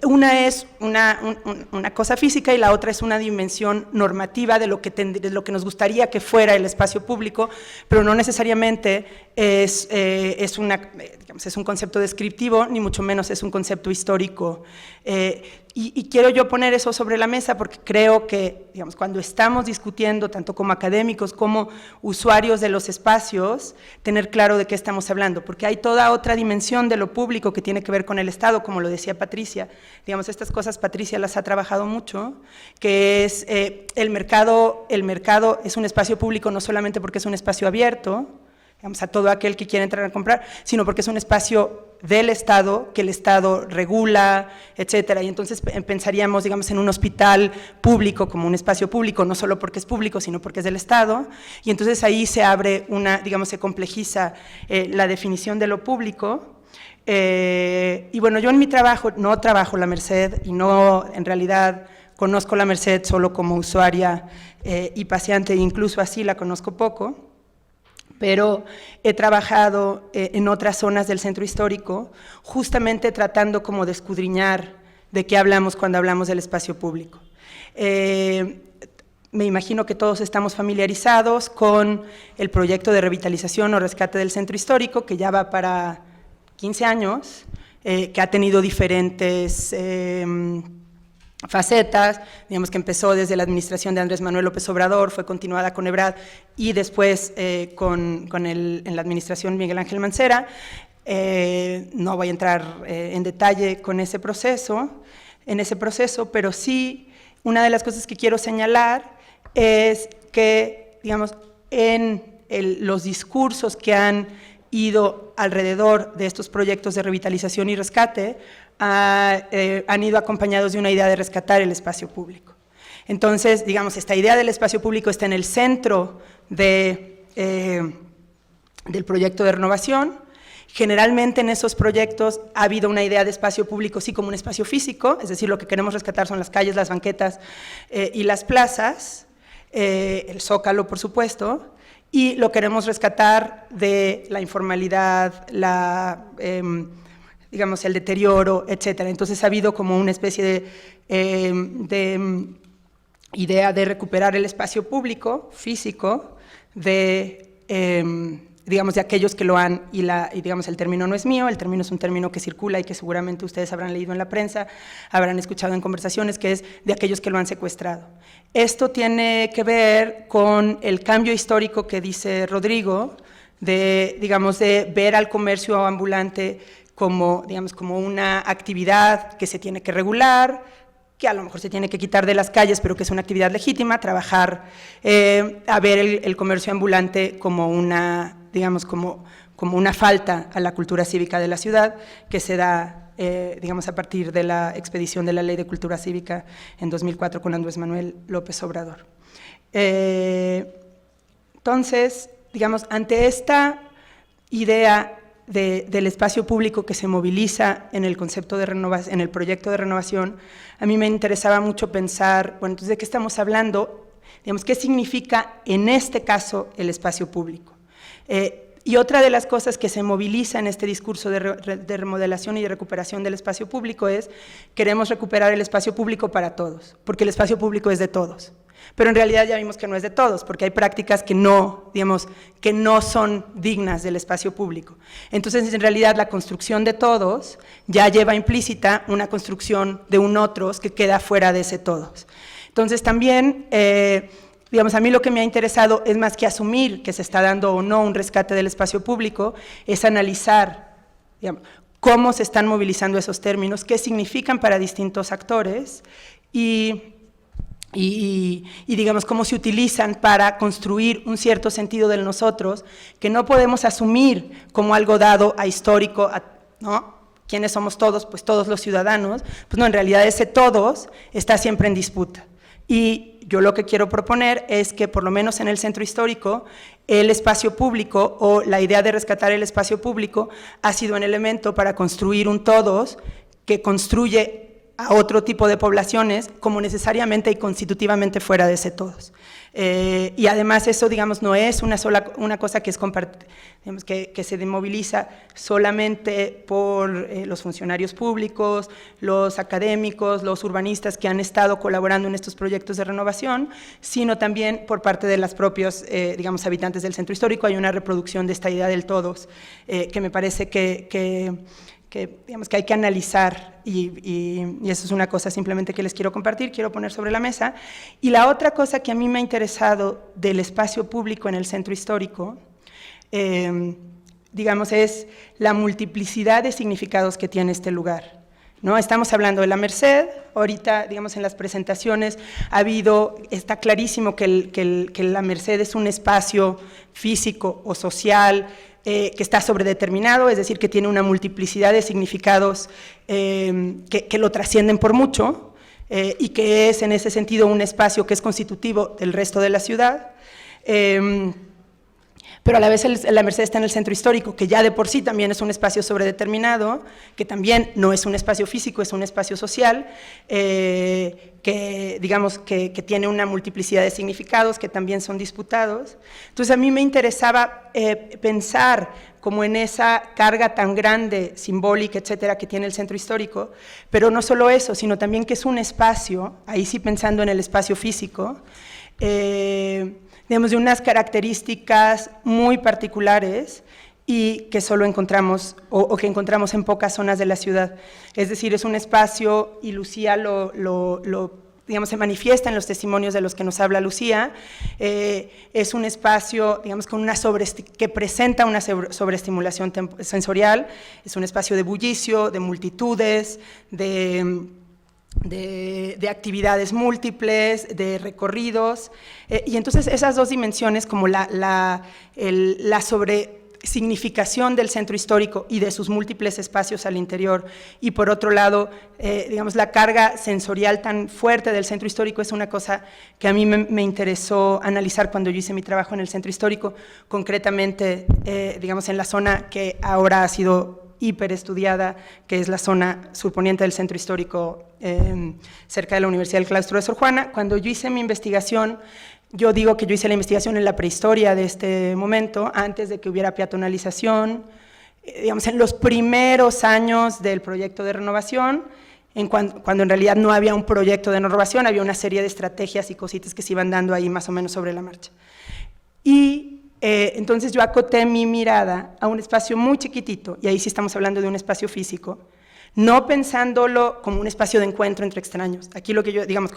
una es una cosa física y la otra es una dimensión normativa de lo que nos gustaría que fuera el espacio público, pero no necesariamente es un concepto descriptivo, ni mucho menos es un concepto histórico. Y quiero yo poner eso sobre la mesa porque creo que, digamos, cuando estamos discutiendo, tanto como académicos como usuarios de los espacios, tener claro de qué estamos hablando, porque hay toda otra dimensión de lo público que tiene que ver con el Estado, como lo decía Patricia. Digamos, estas cosas Patricia las ha trabajado mucho, que es el mercado es un espacio público no solamente porque es un espacio abierto, digamos, a todo aquel que quiera entrar a comprar, sino porque es un espacio del Estado, que el Estado regula, etcétera, y entonces pensaríamos, digamos, en un hospital público como un espacio público, no solo porque es público, sino porque es del Estado, y entonces ahí se abre digamos, se complejiza la definición de lo público. Y bueno, yo en mi trabajo no trabajo la Merced y no, en realidad, conozco la Merced solo como usuaria y paseante, e incluso así la conozco poco, pero he trabajado en otras zonas del centro histórico, justamente tratando como de escudriñar de qué hablamos cuando hablamos del espacio público. Me imagino que todos estamos familiarizados con el proyecto de revitalización o rescate del centro histórico, que ya va para 15 años, que ha tenido diferentes facetas, digamos que empezó desde la administración de Andrés Manuel López Obrador, fue continuada con Ebrard y después en la administración Miguel Ángel Mancera. No voy a entrar en detalle con ese proceso, pero sí una de las cosas que quiero señalar es que, digamos, en los discursos que han ido alrededor de estos proyectos de revitalización y rescate, han ido acompañados de una idea de rescatar el espacio público. Entonces, digamos, esta idea del espacio público está en el centro del proyecto de renovación. Generalmente en esos proyectos ha habido una idea de espacio público sí como un espacio físico, es decir, lo que queremos rescatar son las calles, las banquetas y las plazas, el Zócalo, por supuesto, y lo queremos rescatar de la informalidad, digamos, el deterioro, etcétera. Entonces ha habido como una especie de idea de recuperar el espacio público, físico, digamos, de aquellos que lo han, y digamos, el término no es mío, el término es un término que circula y que seguramente ustedes habrán leído en la prensa, habrán escuchado en conversaciones, que es de aquellos que lo han secuestrado. Esto tiene que ver con el cambio histórico que dice Rodrigo, digamos, de ver al comercio ambulante como, digamos, como una actividad que se tiene que regular, que a lo mejor se tiene que quitar de las calles, pero que es una actividad legítima, trabajar, a ver el comercio ambulante como una, digamos, como una falta a la cultura cívica de la ciudad, que se da, digamos, a partir de la expedición de la Ley de Cultura Cívica en 2004 con Andrés Manuel López Obrador. Entonces, digamos, ante esta idea del espacio público que se moviliza en el concepto de renovación, en el proyecto de renovación, a mí me interesaba mucho pensar, bueno, entonces, ¿de qué estamos hablando? Digamos, ¿qué significa en este caso el espacio público? Y otra de las cosas que se moviliza en este discurso de remodelación y de recuperación del espacio público es, queremos recuperar el espacio público para todos, porque el espacio público es de todos. Pero en realidad ya vimos que no es de todos, porque hay prácticas que no, digamos, que no son dignas del espacio público. Entonces, en realidad, la construcción de todos ya lleva implícita una construcción de un otros que queda fuera de ese todos. Entonces, también, digamos, a mí lo que me ha interesado es más que asumir que se está dando o no un rescate del espacio público, es analizar, digamos, cómo se están movilizando esos términos, qué significan para distintos actores y digamos, cómo se utilizan para construir un cierto sentido del nosotros, que no podemos asumir como algo dado a histórico, ¿no? ¿Quiénes somos todos? Pues todos los ciudadanos. Pues no, en realidad ese todos está siempre en disputa. Y yo lo que quiero proponer es que, por lo menos en el centro histórico, el espacio público o la idea de rescatar el espacio público ha sido un elemento para construir un todos que construye a otro tipo de poblaciones como necesariamente y constitutivamente fuera de ese todos. Y además eso, digamos, no es una cosa que, digamos, que se moviliza solamente por los funcionarios públicos, los académicos, los urbanistas que han estado colaborando en estos proyectos de renovación, sino también por parte de los propios, digamos, habitantes del centro histórico. Hay una reproducción de esta idea del todos que me parece digamos, que hay que analizar y eso es una cosa simplemente que les quiero compartir, quiero poner sobre la mesa. Y la otra cosa que a mí me ha interesado del espacio público en el centro histórico, digamos, es la multiplicidad de significados que tiene este lugar, ¿no? Estamos hablando de la Merced, ahorita, digamos, en las presentaciones está clarísimo que la Merced es un espacio físico o social que está sobredeterminado, es decir, que tiene una multiplicidad de significados que lo trascienden por mucho y que es en ese sentido un espacio que es constitutivo del resto de la ciudad. Pero a la vez la Merced está en el centro histórico, que ya de por sí también es un espacio sobredeterminado, que también no es un espacio físico, es un espacio social, que digamos que tiene una multiplicidad de significados que también son disputados. Entonces a mí me interesaba pensar como en esa carga tan grande, simbólica, etcétera, que tiene el centro histórico, pero no solo eso, sino también que es un espacio, ahí sí pensando en el espacio físico, digamos, de unas características muy particulares y que solo encontramos, o que encontramos en pocas zonas de la ciudad. Es decir, es un espacio, y Lucía digamos, se manifiesta en los testimonios de los que nos habla Lucía, es un espacio, digamos, que presenta una sobreestimulación sensorial, es un espacio de bullicio, de multitudes, de actividades múltiples, de recorridos, y entonces esas dos dimensiones, como la sobresignificación del centro histórico y de sus múltiples espacios al interior, y por otro lado, digamos, la carga sensorial tan fuerte del centro histórico, es una cosa que a mí me interesó analizar cuando yo hice mi trabajo en el centro histórico, concretamente, digamos, en la zona que ahora ha sido hiperestudiada, que es la zona surponiente del centro histórico, cerca de la Universidad del Claustro de Sor Juana. Cuando yo hice mi investigación, yo digo que yo hice la investigación en la prehistoria de este momento, antes de que hubiera peatonalización, digamos, en los primeros años del proyecto de renovación, cuando en realidad no había un proyecto de renovación, había una serie de estrategias y cositas que se iban dando ahí más o menos sobre la marcha. Y entonces yo acoté mi mirada a un espacio muy chiquitito, y ahí sí estamos hablando de un espacio físico, no pensándolo como un espacio de encuentro entre extraños. Aquí lo que yo, digamos,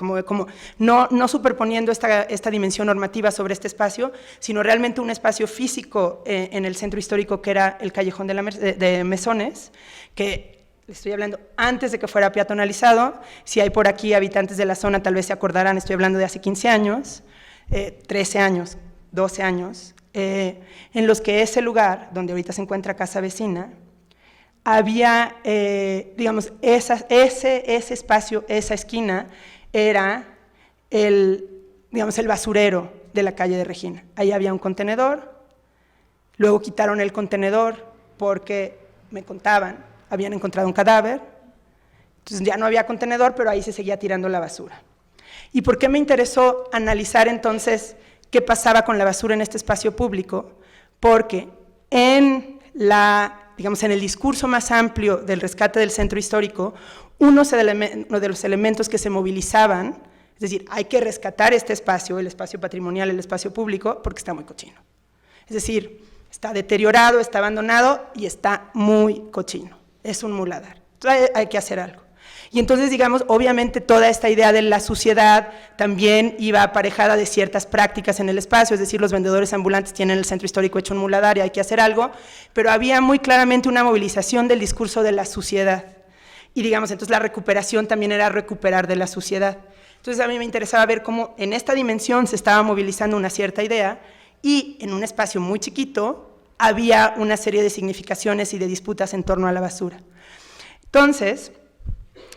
no superponiendo esta dimensión normativa sobre este espacio, sino realmente un espacio físico en el centro histórico, que era el callejón de Mesones, que estoy hablando antes de que fuera peatonalizado. Si hay por aquí habitantes de la zona, tal vez se acordarán, estoy hablando de hace 15 años, 13 años, 12 años, en los que ese lugar, donde ahorita se encuentra Casa Vecina, había, digamos, ese espacio, esa esquina, era digamos, el basurero de la calle de Regina. Ahí había un contenedor, luego quitaron el contenedor porque, me contaban, habían encontrado un cadáver, entonces ya no había contenedor, pero ahí se seguía tirando la basura. ¿Y por qué me interesó analizar entonces qué pasaba con la basura en este espacio público? Porque digamos, en el discurso más amplio del rescate del centro histórico, uno de los elementos que se movilizaban, es decir, hay que rescatar este espacio, el espacio patrimonial, el espacio público, porque está muy cochino. Es decir, está deteriorado, está abandonado y está muy cochino, es un muladar. Entonces hay que hacer algo. Y entonces, digamos, obviamente toda esta idea de la suciedad también iba aparejada de ciertas prácticas en el espacio, es decir, los vendedores ambulantes tienen el centro histórico hecho un muladar y hay que hacer algo, pero había muy claramente una movilización del discurso de la suciedad. Y digamos, entonces la recuperación también era recuperar de la suciedad. Entonces a mí me interesaba ver cómo en esta dimensión se estaba movilizando una cierta idea y en un espacio muy chiquito había una serie de significaciones y de disputas en torno a la basura. Entonces,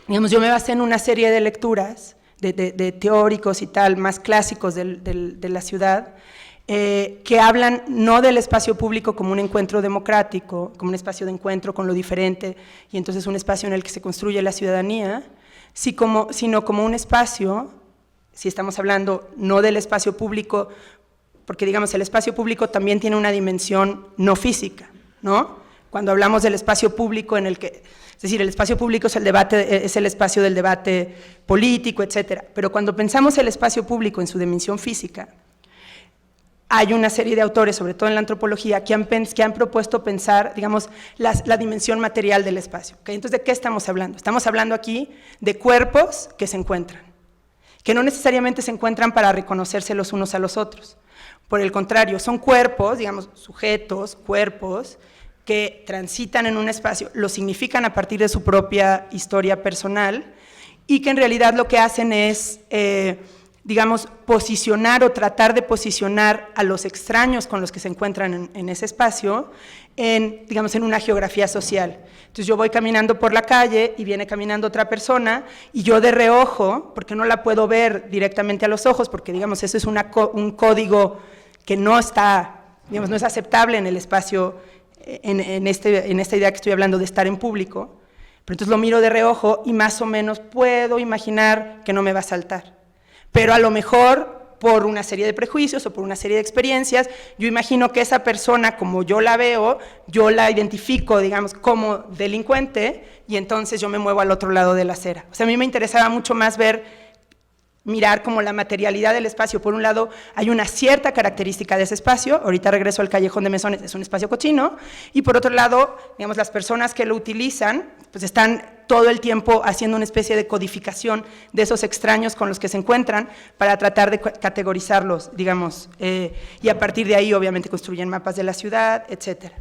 digamos, yo me basé en una serie de lecturas de teóricos y tal, más clásicos de la ciudad, que hablan no del espacio público como un encuentro democrático, como un espacio de encuentro con lo diferente, y entonces un espacio en el que se construye la ciudadanía, sino como un espacio, si estamos hablando no del espacio público, porque digamos el espacio público también tiene una dimensión no física, ¿no? Cuando hablamos del espacio público en el que, es decir, el espacio público es el espacio del debate político, etcétera, pero cuando pensamos el espacio público en su dimensión física, hay una serie de autores, sobre todo en la antropología, que han propuesto pensar, digamos, la dimensión material del espacio. ¿Okay? Entonces, ¿de qué estamos hablando? Estamos hablando aquí de cuerpos que se encuentran, que no necesariamente se encuentran para reconocerse los unos a los otros. Por el contrario, son cuerpos, digamos, sujetos, cuerpos, que transitan en un espacio, lo significan a partir de su propia historia personal y que en realidad lo que hacen es, digamos, posicionar o tratar de posicionar a los extraños con los que se encuentran en ese espacio, digamos, en una geografía social. Entonces yo voy caminando por la calle y viene caminando otra persona y yo de reojo, porque no la puedo ver directamente a los ojos, porque digamos, eso es un código que no está, digamos, no es aceptable en el espacio, en esta idea que estoy hablando de estar en público, pero entonces lo miro de reojo y más o menos puedo imaginar que no me va a saltar. Pero a lo mejor, por una serie de prejuicios o por una serie de experiencias, yo imagino que esa persona, como yo la veo, yo la identifico, digamos, como delincuente, y entonces yo me muevo al otro lado de la acera. O sea, a mí me interesaba mucho más mirar como la materialidad del espacio. Por un lado, hay una cierta característica de ese espacio, ahorita regreso al Callejón de Mesones, es un espacio cochino, y por otro lado, digamos, las personas que lo utilizan, pues están todo el tiempo haciendo una especie de codificación de esos extraños con los que se encuentran para tratar de categorizarlos, digamos, y a partir de ahí obviamente construyen mapas de la ciudad, etcétera.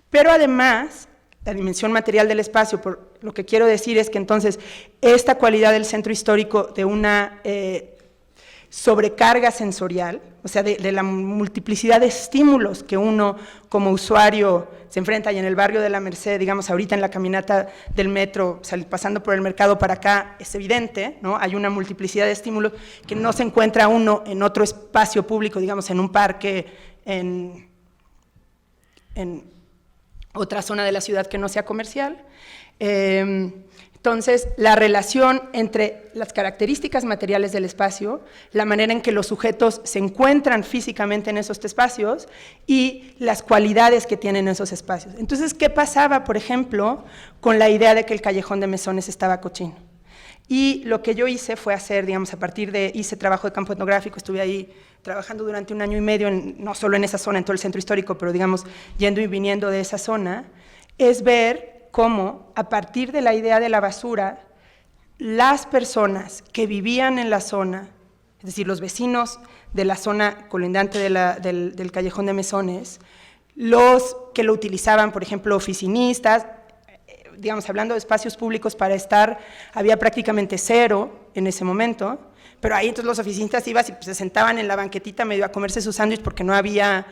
Pero además, la dimensión material del espacio, por lo que quiero decir es que entonces esta cualidad del centro histórico de una sobrecarga sensorial, o sea, de la multiplicidad de estímulos que uno como usuario se enfrenta, y en el barrio de la Merced, digamos, ahorita en la caminata del metro, pasando por el mercado para acá, es evidente, ¿no? Hay una multiplicidad de estímulos que no se encuentra uno en otro espacio público, digamos, en un parque, en otra zona de la ciudad que no sea comercial. Entonces, la relación entre las características materiales del espacio, la manera en que los sujetos se encuentran físicamente en esos espacios y las cualidades que tienen esos espacios. Entonces, ¿qué pasaba, por ejemplo, con la idea de que el Callejón de Mesones estaba cochino? Y lo que yo hice fue hacer, digamos, hice trabajo de campo etnográfico, estuve ahí trabajando durante 1 año y medio, no solo en esa zona, en todo el centro histórico, pero digamos, yendo y viniendo de esa zona, es ver cómo, a partir de la idea de la basura, las personas que vivían en la zona, es decir, los vecinos de la zona colindante del Callejón de Mesones, los que lo utilizaban, por ejemplo, oficinistas, digamos, hablando de espacios públicos para estar, había prácticamente 0 en ese momento, pero ahí entonces los oficinistas iban y se sentaban en la banquetita medio a comerse su sándwich porque no había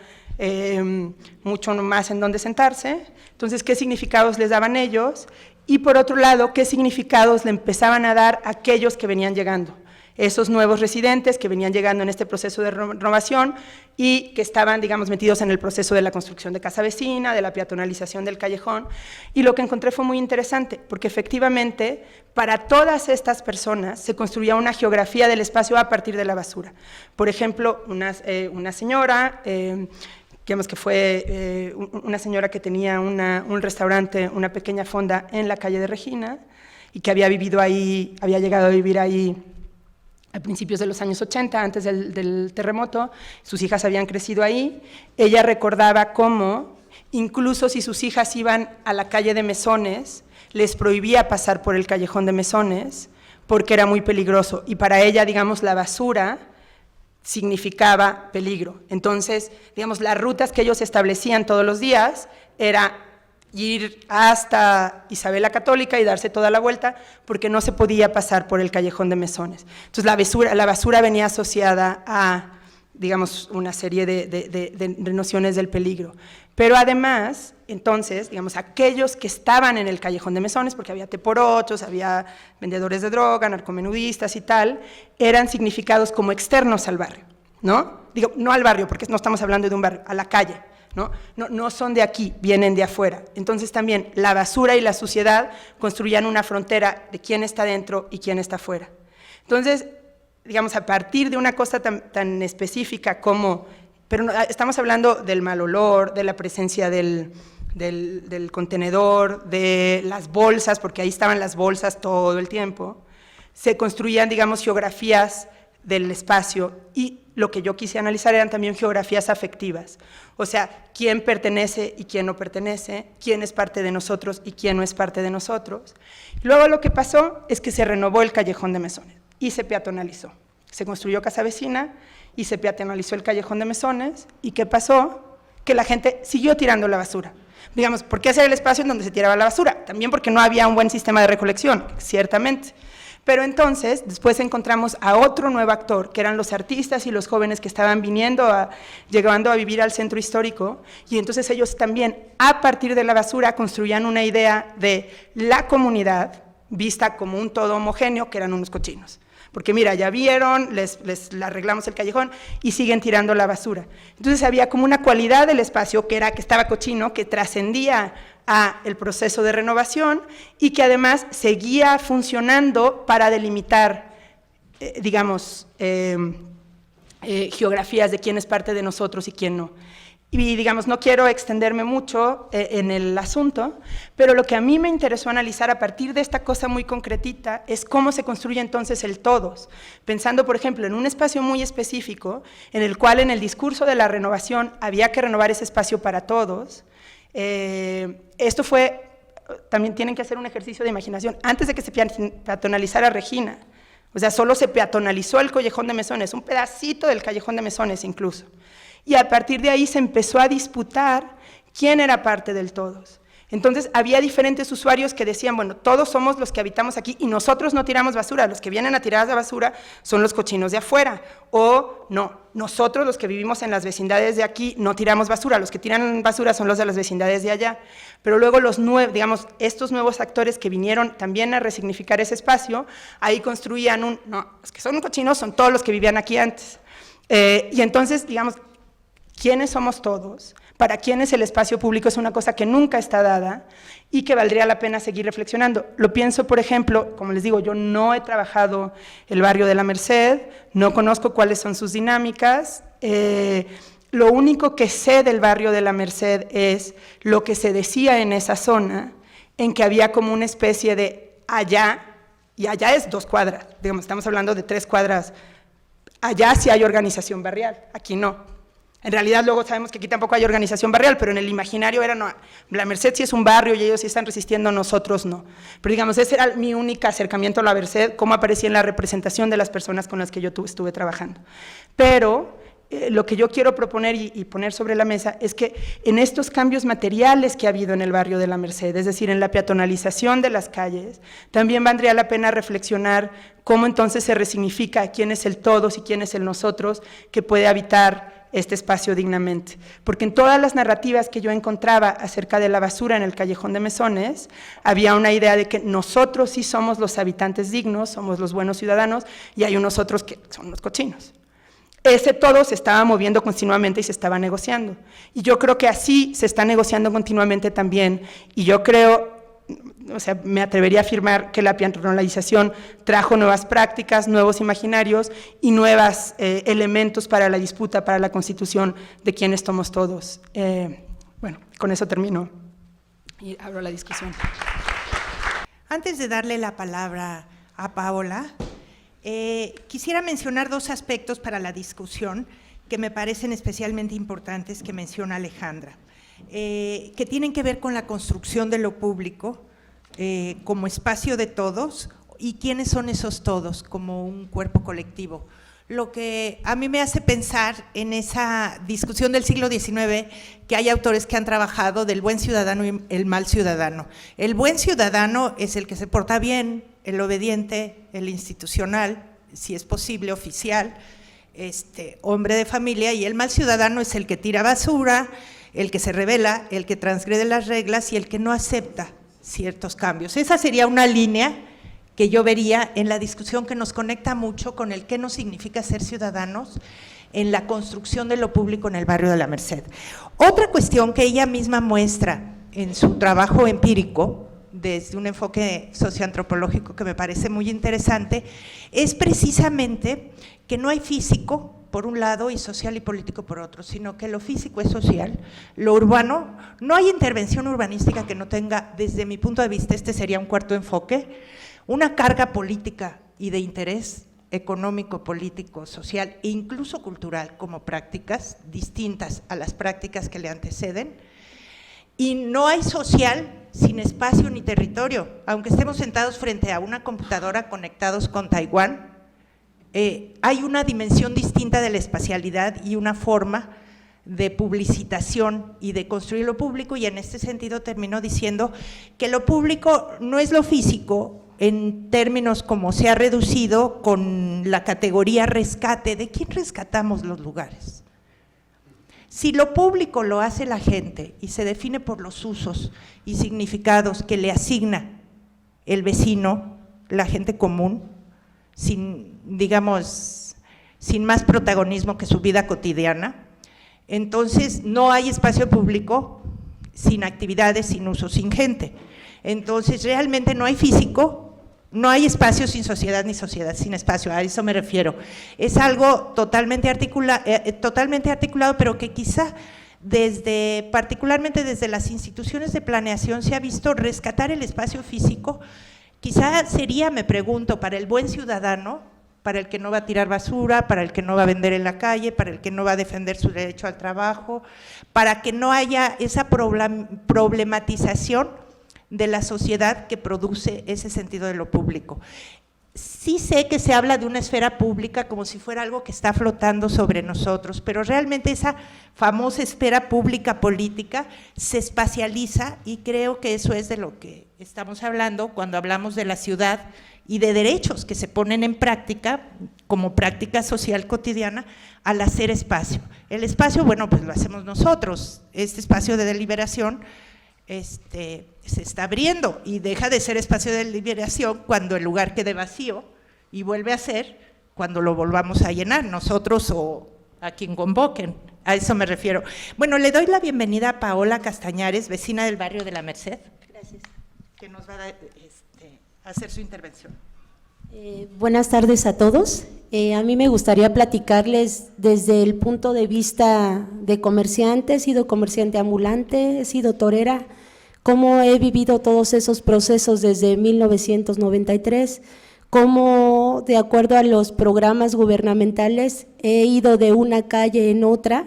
mucho más en donde sentarse. Entonces, ¿qué significados les daban ellos? Y por otro lado, ¿qué significados le empezaban a dar a aquellos que venían llegando? Esos nuevos residentes que venían llegando en este proceso de renovación y que estaban, digamos, metidos en el proceso de la construcción de casa vecina, de la peatonalización del callejón. Y lo que encontré fue muy interesante, porque efectivamente, para todas estas personas se construía una geografía del espacio a partir de la basura. Por ejemplo, una señora, digamos que fue una señora que tenía un restaurante, una pequeña fonda en la calle de Regina, y que había vivido ahí, había llegado a vivir ahí a principios de los años 80, antes del terremoto. Sus hijas habían crecido ahí. Ella recordaba cómo, incluso si sus hijas iban a la calle de Mesones, les prohibía pasar por el Callejón de Mesones, porque era muy peligroso, y para ella, digamos, la basura significaba peligro. Entonces, digamos, las rutas que ellos establecían todos los días era ir hasta Isabel la Católica y darse toda la vuelta, porque no se podía pasar por el Callejón de Mesones. Entonces, la basura venía asociada a, digamos, una serie de nociones del peligro. Pero además, entonces, digamos, aquellos que estaban en el Callejón de Mesones, porque había teporochos, había vendedores de droga, narcomenudistas y tal, eran significados como externos al barrio, ¿no? Digo, no al barrio, porque no estamos hablando de un barrio, a la calle, No son de aquí, vienen de afuera. Entonces también la basura y la suciedad construían una frontera de quién está dentro y quién está afuera. Entonces, digamos, a partir de una cosa tan específica como, pero no, estamos hablando del mal olor, de la presencia del contenedor, de las bolsas, porque ahí estaban las bolsas todo el tiempo, se construían, digamos, geografías del espacio, y lo que yo quise analizar eran también geografías afectivas, o sea, quién pertenece y quién no pertenece, quién es parte de nosotros y quién no es parte de nosotros. Luego lo que pasó es que se renovó el Callejón de Mesones y se peatonalizó. Se construyó casa vecina y se peatonalizó el Callejón de Mesones, ¿y qué pasó? Que la gente siguió tirando la basura. Digamos, ¿por qué hacer el espacio en donde se tiraba la basura? También porque no había un buen sistema de recolección, ciertamente. Pero entonces, después encontramos a otro nuevo actor, que eran los artistas y los jóvenes que estaban llegando a vivir al centro histórico, y entonces ellos también, a partir de la basura, construían una idea de la comunidad vista como un todo homogéneo, que eran unos cochinos. Porque mira, ya vieron, les arreglamos el callejón y siguen tirando la basura. Entonces había como una cualidad del espacio que estaba cochino, que trascendía a el proceso de renovación y que además seguía funcionando para delimitar, digamos, geografías de quién es parte de nosotros y quién no. Y digamos, no quiero extenderme mucho en el asunto, pero lo que a mí me interesó analizar a partir de esta cosa muy concretita es cómo se construye entonces el todos, pensando, por ejemplo, en un espacio muy específico, en el cual en el discurso de la renovación había que renovar ese espacio para todos. Esto fue, también tienen que hacer un ejercicio de imaginación, antes de que se peatonalizara Regina, o sea, solo se peatonalizó el Callejón de Mesones, un pedacito del Callejón de Mesones incluso. Y a partir de ahí se empezó a disputar quién era parte del todos. Entonces había diferentes usuarios que decían, bueno, todos somos los que habitamos aquí y nosotros no tiramos basura, los que vienen a tirar la basura son los cochinos de afuera, o no, nosotros los que vivimos en las vecindades de aquí no tiramos basura, los que tiran basura son los de las vecindades de allá. Pero luego digamos, estos nuevos actores que vinieron también a resignificar ese espacio, ahí construían no, los que son cochinos son todos los que vivían aquí antes. Y entonces, digamos, ¿quiénes somos todos? Para quiénes el espacio público es una cosa que nunca está dada y que valdría la pena seguir reflexionando. Lo pienso, por ejemplo, como les digo, yo no he trabajado el barrio de la Merced, no conozco cuáles son sus dinámicas, lo único que sé del barrio de la Merced es lo que se decía en esa zona, en que había como una especie de allá, y allá es 2 cuadras, digamos, estamos hablando de 3 cuadras, allá sí hay organización barrial, aquí no. En realidad luego sabemos que aquí tampoco hay organización barrial, pero en el imaginario era, no, la Merced sí es un barrio y ellos sí están resistiendo, nosotros no. Pero digamos, ese era mi único acercamiento a la Merced, cómo aparecía en la representación de las personas con las que yo estuve trabajando. Pero lo que yo quiero proponer y poner sobre la mesa es que en estos cambios materiales que ha habido en el barrio de la Merced, es decir, en la peatonalización de las calles, también valdría la pena reflexionar cómo entonces se resignifica quién es el todos y quién es el nosotros que puede habitar este espacio dignamente, porque en todas las narrativas que yo encontraba acerca de la basura en el Callejón de Mesones, había una idea de que nosotros sí somos los habitantes dignos, somos los buenos ciudadanos, y hay unos otros que son los cochinos. Ese todo se estaba moviendo continuamente y se estaba negociando, y yo creo que así se está negociando continuamente también, y yo creo, o sea, me atrevería a afirmar que la peatonalización trajo nuevas prácticas, nuevos imaginarios y nuevos elementos para la disputa, para la constitución de quiénes somos todos. Bueno, con eso termino y abro la discusión. Antes de darle la palabra a Paola, quisiera mencionar 2 aspectos para la discusión que me parecen especialmente importantes que menciona Alejandra, que tienen que ver con la construcción de lo público como espacio de todos y quiénes son esos todos como un cuerpo colectivo. Lo que a mí me hace pensar en esa discusión del siglo XIX, que hay autores que han trabajado del buen ciudadano y el mal ciudadano. El buen ciudadano es el que se porta bien, el obediente, el institucional, si es posible, oficial, hombre de familia, y el mal ciudadano es el que tira basura, el que se rebela, el que transgrede las reglas y el que no acepta ciertos cambios. Esa sería una línea que yo vería en la discusión que nos conecta mucho con el qué nos significa ser ciudadanos en la construcción de lo público en el barrio de la Merced. Otra cuestión que ella misma muestra en su trabajo empírico, desde un enfoque socioantropológico que me parece muy interesante, es precisamente que no hay físico por un lado y social y político por otro, sino que lo físico es social, lo urbano, no hay intervención urbanística que no tenga, desde mi punto de vista, este sería un cuarto enfoque, una carga política y de interés económico, político, social e incluso cultural como prácticas distintas a las prácticas que le anteceden. Y no hay social sin espacio ni territorio, aunque estemos sentados frente a una computadora conectados con Taiwán, hay una dimensión distinta de la espacialidad y una forma de publicitación y de construir lo público, y en este sentido termino diciendo que lo público no es lo físico en términos como se ha reducido con la categoría rescate. ¿De quién rescatamos los lugares? Si lo público lo hace la gente y se define por los usos y significados que le asigna el vecino, la gente común, sin, digamos, sin más protagonismo que su vida cotidiana, entonces no hay espacio público sin actividades, sin uso, sin gente. Entonces realmente no hay físico, no hay espacio sin sociedad, ni sociedad sin espacio, a eso me refiero. Es algo totalmente articulado, pero que quizá particularmente desde las instituciones de planeación se ha visto rescatar el espacio físico. Quizá sería, me pregunto, para el buen ciudadano, para el que no va a tirar basura, para el que no va a vender en la calle, para el que no va a defender su derecho al trabajo, para que no haya esa problematización de la sociedad que produce ese sentido de lo público. Sí sé que se habla de una esfera pública como si fuera algo que está flotando sobre nosotros, pero realmente esa famosa esfera pública política se espacializa, y creo que eso es de lo que estamos hablando cuando hablamos de la ciudad y de derechos que se ponen en práctica como práctica social cotidiana al hacer espacio. El espacio, bueno, pues lo hacemos nosotros, este espacio de deliberación se está abriendo y deja de ser espacio de deliberación cuando el lugar quede vacío y vuelve a ser cuando lo volvamos a llenar, nosotros o a quien convoquen, a eso me refiero. Bueno, le doy la bienvenida a Paola Castañares, vecina del barrio de la Merced. Gracias. Que nos va a hacer su intervención. Buenas tardes a todos. A mí me gustaría platicarles desde el punto de vista de comerciante. He sido comerciante ambulante, he sido torera, cómo he vivido todos esos procesos desde 1993, cómo de acuerdo a los programas gubernamentales he ido de una calle en otra,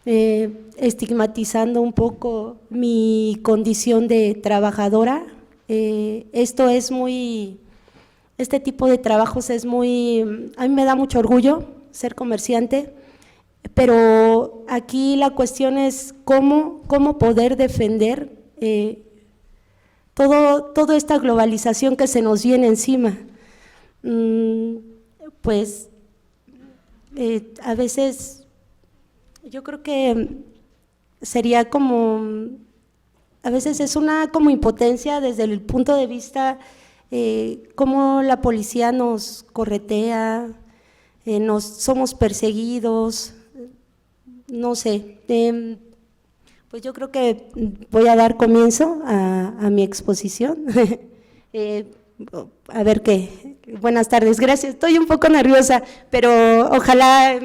estigmatizando un poco mi condición de trabajadora. Este tipo de trabajos a mí me da mucho orgullo ser comerciante, pero aquí la cuestión es cómo poder defender toda esta globalización que se nos viene encima. Pues a veces yo creo que sería a veces es una como impotencia desde el punto de vista cómo la policía nos corretea, somos perseguidos, no sé. Pues yo creo que voy a dar comienzo a mi exposición. A ver qué. Buenas tardes, gracias. Estoy un poco nerviosa, pero ojalá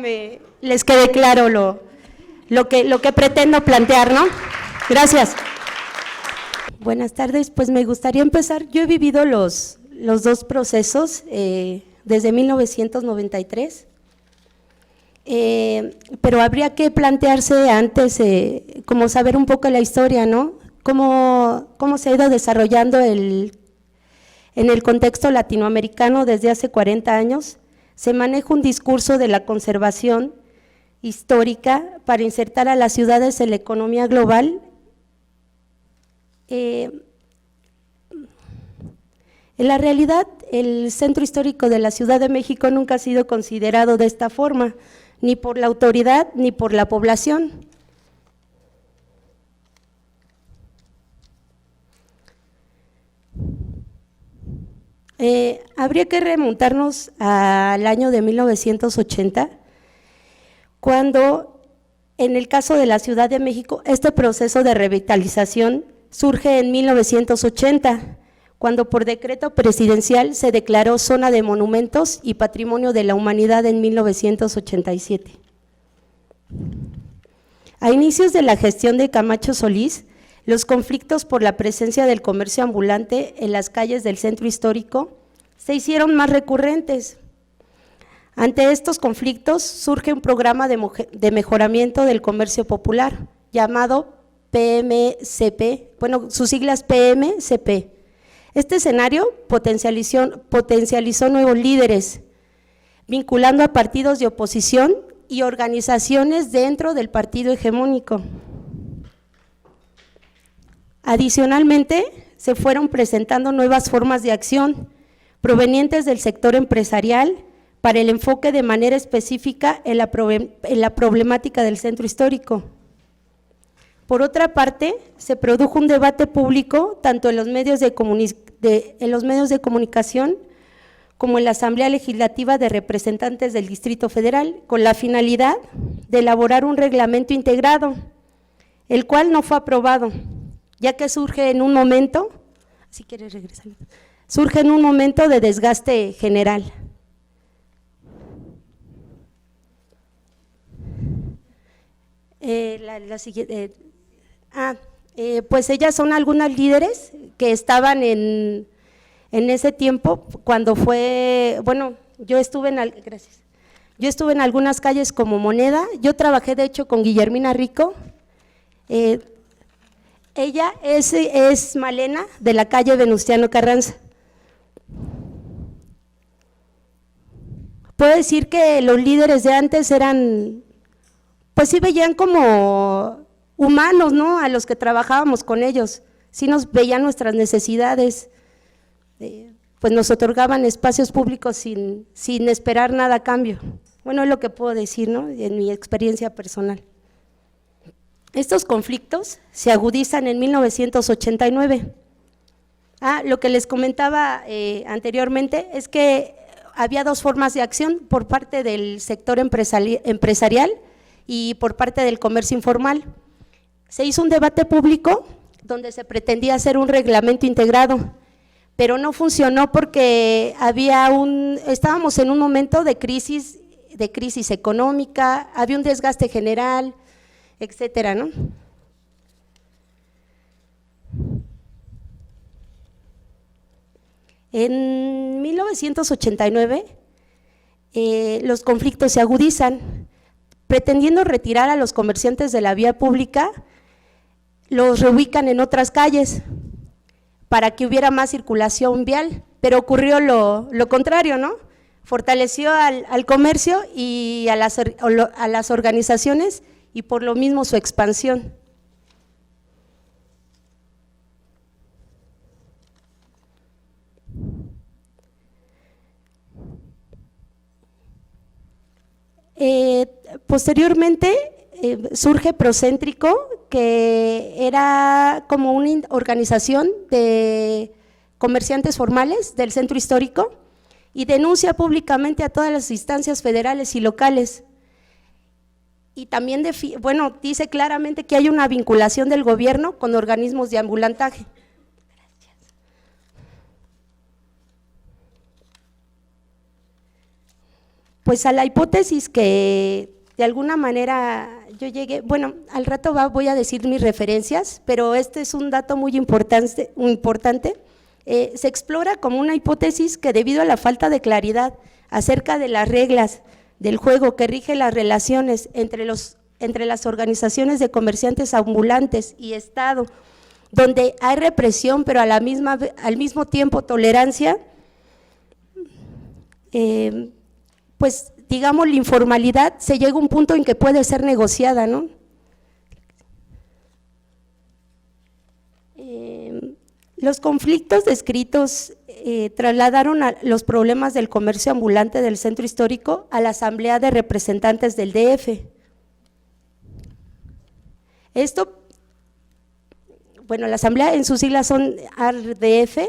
les quede claro lo que pretendo plantear, ¿no? Gracias. Buenas tardes, pues me gustaría empezar. Yo he vivido los dos procesos desde 1993, pero habría que plantearse antes, como saber un poco la historia, ¿no? Cómo se ha ido desarrollando en el contexto latinoamericano desde hace 40 años. Se maneja un discurso de la conservación histórica para insertar a las ciudades en la economía global. En la realidad, el centro histórico de la Ciudad de México nunca ha sido considerado de esta forma, ni por la autoridad ni por la población. Habría que remontarnos al año de 1980, cuando en el caso de la Ciudad de México, este proceso de revitalización surge en 1980, cuando por decreto presidencial se declaró zona de monumentos y patrimonio de la humanidad en 1987. A inicios de la gestión de Camacho Solís, los conflictos por la presencia del comercio ambulante en las calles del centro histórico se hicieron más recurrentes. Ante estos conflictos surge un programa de mejoramiento del comercio popular llamado PMCP, bueno, sus siglas PMCP. Este escenario potencializó nuevos líderes, vinculando a partidos de oposición y organizaciones dentro del partido hegemónico. Adicionalmente, se fueron presentando nuevas formas de acción provenientes del sector empresarial para el enfoque de manera específica en la problemática del centro histórico. Por otra parte, se produjo un debate público tanto en los medios de comunicación como en la Asamblea Legislativa de Representantes del Distrito Federal, con la finalidad de elaborar un reglamento integrado, el cual no fue aprobado, ya que surge en un momento, si quieres regresar, surge en un momento de desgaste general. Pues ellas son algunas líderes que estaban en ese tiempo, cuando fue, bueno, yo estuve en algunas calles como Moneda. Yo trabajé de hecho con Guillermina Rico. Ella es Malena, de la calle Venustiano Carranza. Puedo decir que los líderes de antes eran, pues sí veían como humanos, ¿no?, a los que trabajábamos con ellos, sí nos veían nuestras necesidades, pues nos otorgaban espacios públicos sin esperar nada a cambio. Bueno, es lo que puedo decir, ¿no?, en mi experiencia personal. Estos conflictos se agudizan en 1989. Lo que les comentaba anteriormente es que había dos formas de acción por parte del sector empresarial y por parte del comercio informal. Se hizo un debate público donde se pretendía hacer un reglamento integrado, pero no funcionó porque estábamos en un momento de crisis económica, había un desgaste general, etcétera, ¿no? En 1989 los conflictos se agudizan, pretendiendo retirar a los comerciantes de la vía pública, los reubican en otras calles para que hubiera más circulación vial, pero ocurrió lo contrario, ¿no? Fortaleció al comercio y a las organizaciones y por lo mismo su expansión. Posteriormente surge Procéntrico, que era como una organización de comerciantes formales del centro histórico y denuncia públicamente a todas las instancias federales y locales. Y también dice claramente que hay una vinculación del gobierno con organismos de ambulantaje. Pues a la hipótesis que de alguna manera yo llegué, bueno, al rato voy a decir mis referencias, pero este es un dato muy importante. Se explora como una hipótesis que debido a la falta de claridad acerca de las reglas del juego que rige las relaciones entre las organizaciones de comerciantes ambulantes y Estado, donde hay represión pero al mismo tiempo tolerancia, pues digamos la informalidad se llega a un punto en que puede ser negociada, ¿no? Los conflictos descritos trasladaron a los problemas del comercio ambulante del centro histórico a la Asamblea de Representantes del DF. La Asamblea en sus siglas son ARDF,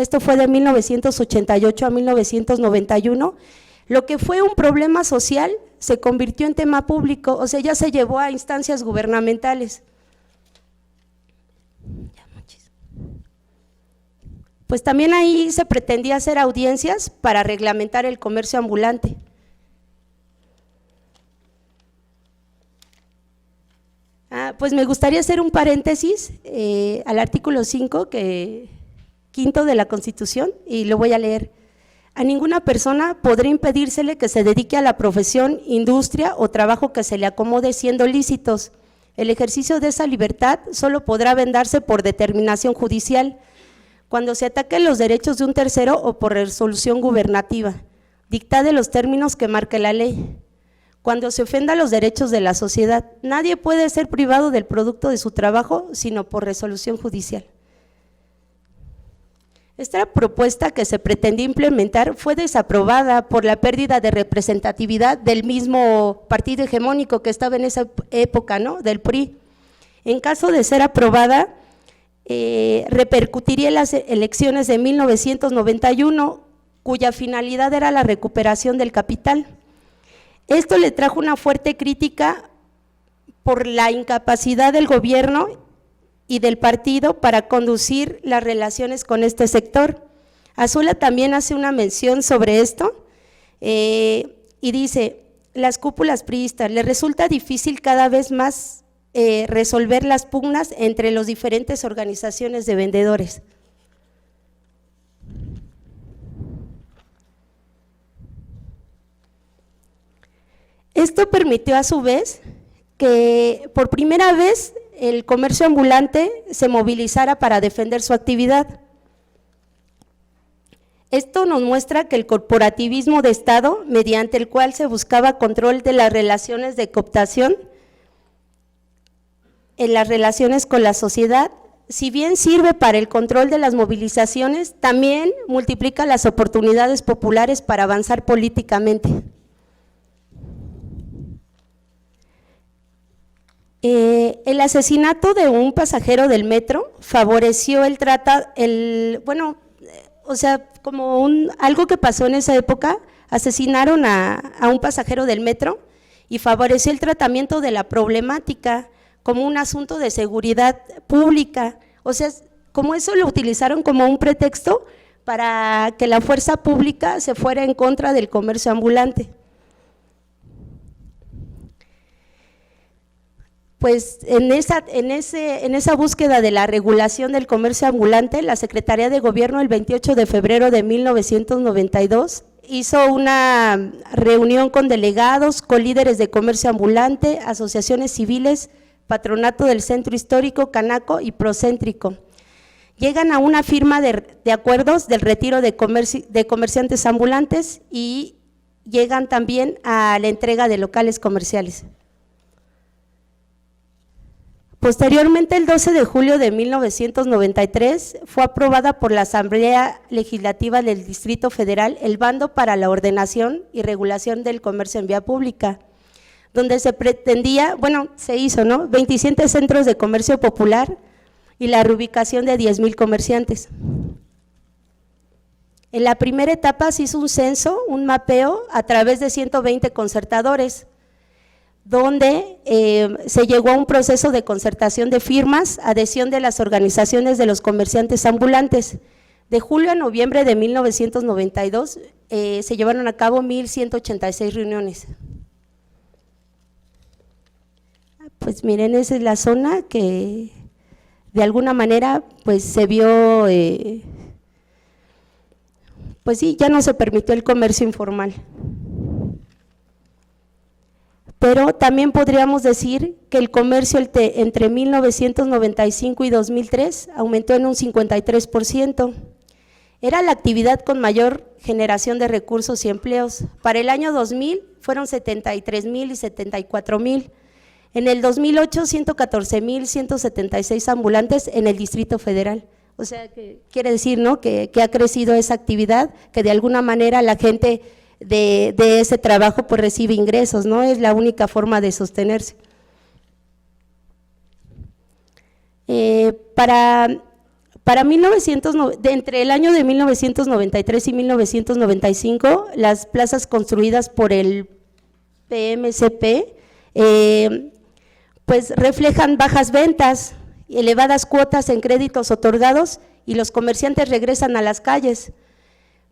esto fue de 1988 a 1991, lo que fue un problema social se convirtió en tema público, o sea, ya se llevó a instancias gubernamentales. Pues también ahí se pretendía hacer audiencias para reglamentar el comercio ambulante. Pues me gustaría hacer un paréntesis al artículo 5, quinto de la Constitución, y lo voy a leer. A ninguna persona podrá impedírsele que se dedique a la profesión, industria o trabajo que se le acomode siendo lícitos. El ejercicio de esa libertad solo podrá vendarse por determinación judicial, cuando se ataquen los derechos de un tercero o por resolución gubernativa, dictada en los términos que marque la ley. Cuando se ofenda los derechos de la sociedad, nadie puede ser privado del producto de su trabajo, sino por resolución judicial. Esta propuesta que se pretendía implementar fue desaprobada por la pérdida de representatividad del mismo partido hegemónico que estaba en esa época, ¿no?, del PRI. En caso de ser aprobada, repercutiría en las elecciones de 1991, cuya finalidad era la recuperación del capital. Esto le trajo una fuerte crítica por la incapacidad del gobierno y del partido para conducir las relaciones con este sector. Azula también hace una mención sobre esto y dice: las cúpulas priistas les resulta difícil cada vez más resolver las pugnas entre las diferentes organizaciones de vendedores. Esto permitió a su vez que por primera vez el comercio ambulante se movilizara para defender su actividad. Esto nos muestra que el corporativismo de Estado, mediante el cual se buscaba control de las relaciones de cooptación en las relaciones con la sociedad, si bien sirve para el control de las movilizaciones, también multiplica las oportunidades populares para avanzar políticamente. El asesinato de un pasajero del metro favoreció algo que pasó en esa época, asesinaron a un pasajero del metro y favoreció el tratamiento de la problemática como un asunto de seguridad pública, o sea, como eso lo utilizaron como un pretexto para que la fuerza pública se fuera en contra del comercio ambulante. Pues en esa búsqueda de la regulación del comercio ambulante, la Secretaría de Gobierno el 28 de febrero de 1992 hizo una reunión con delegados, con líderes de comercio ambulante, asociaciones civiles, Patronato del Centro Histórico, Canaco y Procéntrico. Llegan a una firma de acuerdos del retiro de comerciantes ambulantes y llegan también a la entrega de locales comerciales. Posteriormente, el 12 de julio de 1993, fue aprobada por la Asamblea Legislativa del Distrito Federal el bando para la ordenación y regulación del comercio en vía pública, donde se pretendía, se hizo, 27 centros de comercio popular y la reubicación de 10,000 comerciantes. En la primera etapa se hizo un censo, un mapeo a través de 120 concertadores, donde se llegó a un proceso de concertación de firmas, adhesión de las organizaciones de los comerciantes ambulantes. De julio a noviembre de 1992 se llevaron a cabo 1,186 reuniones. Pues miren, esa es la zona que de alguna manera pues se vio, pues sí, ya no se permitió el comercio informal. Pero también podríamos decir que el comercio entre 1995 y 2003 aumentó en un 53%. Era la actividad con mayor generación de recursos y empleos. Para el año 2000 fueron 73,000 y 74,000. En el 2008, 114,176 ambulantes en el Distrito Federal. O sea, que quiere decir, ¿no?, que ha crecido esa actividad, que de alguna manera la gente de ese trabajo pues recibe ingresos, ¿no? Es la única forma de sostenerse. Para Para entre el año de 1993 y 1995, las plazas construidas por el PMCP pues reflejan bajas ventas, elevadas cuotas en créditos otorgados y los comerciantes regresan a las calles.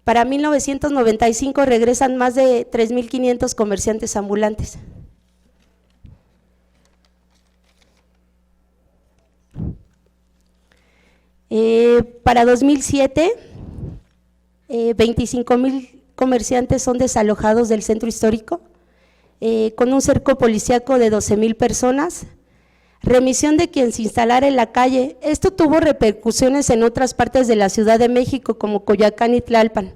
Para 1995 regresan más de 3,500 comerciantes ambulantes. Para 2007, 25,000 comerciantes son desalojados del centro histórico, con un cerco policíaco de 12,000 personas, remisión de quien se instalara en la calle. Esto tuvo repercusiones en otras partes de la Ciudad de México, como Coyoacán y Tlalpan.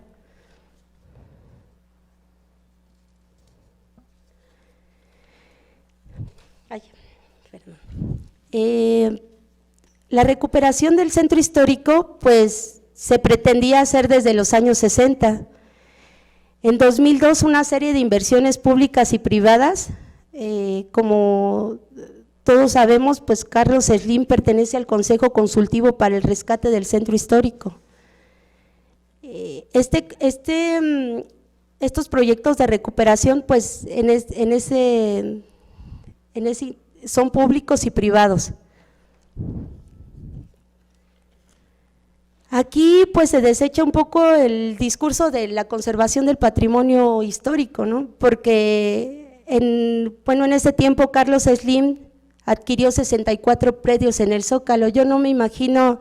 La recuperación del centro histórico, pues, se pretendía hacer desde los años 60. En 2002, una serie de inversiones públicas y privadas, como todos sabemos, pues Carlos Slim pertenece al Consejo Consultivo para el Rescate del Centro Histórico. Estos proyectos de recuperación, pues, son públicos y privados. Aquí pues se desecha un poco el discurso de la conservación del patrimonio histórico, ¿no? Porque en ese tiempo Carlos Slim adquirió 64 predios en el Zócalo. Yo no me imagino,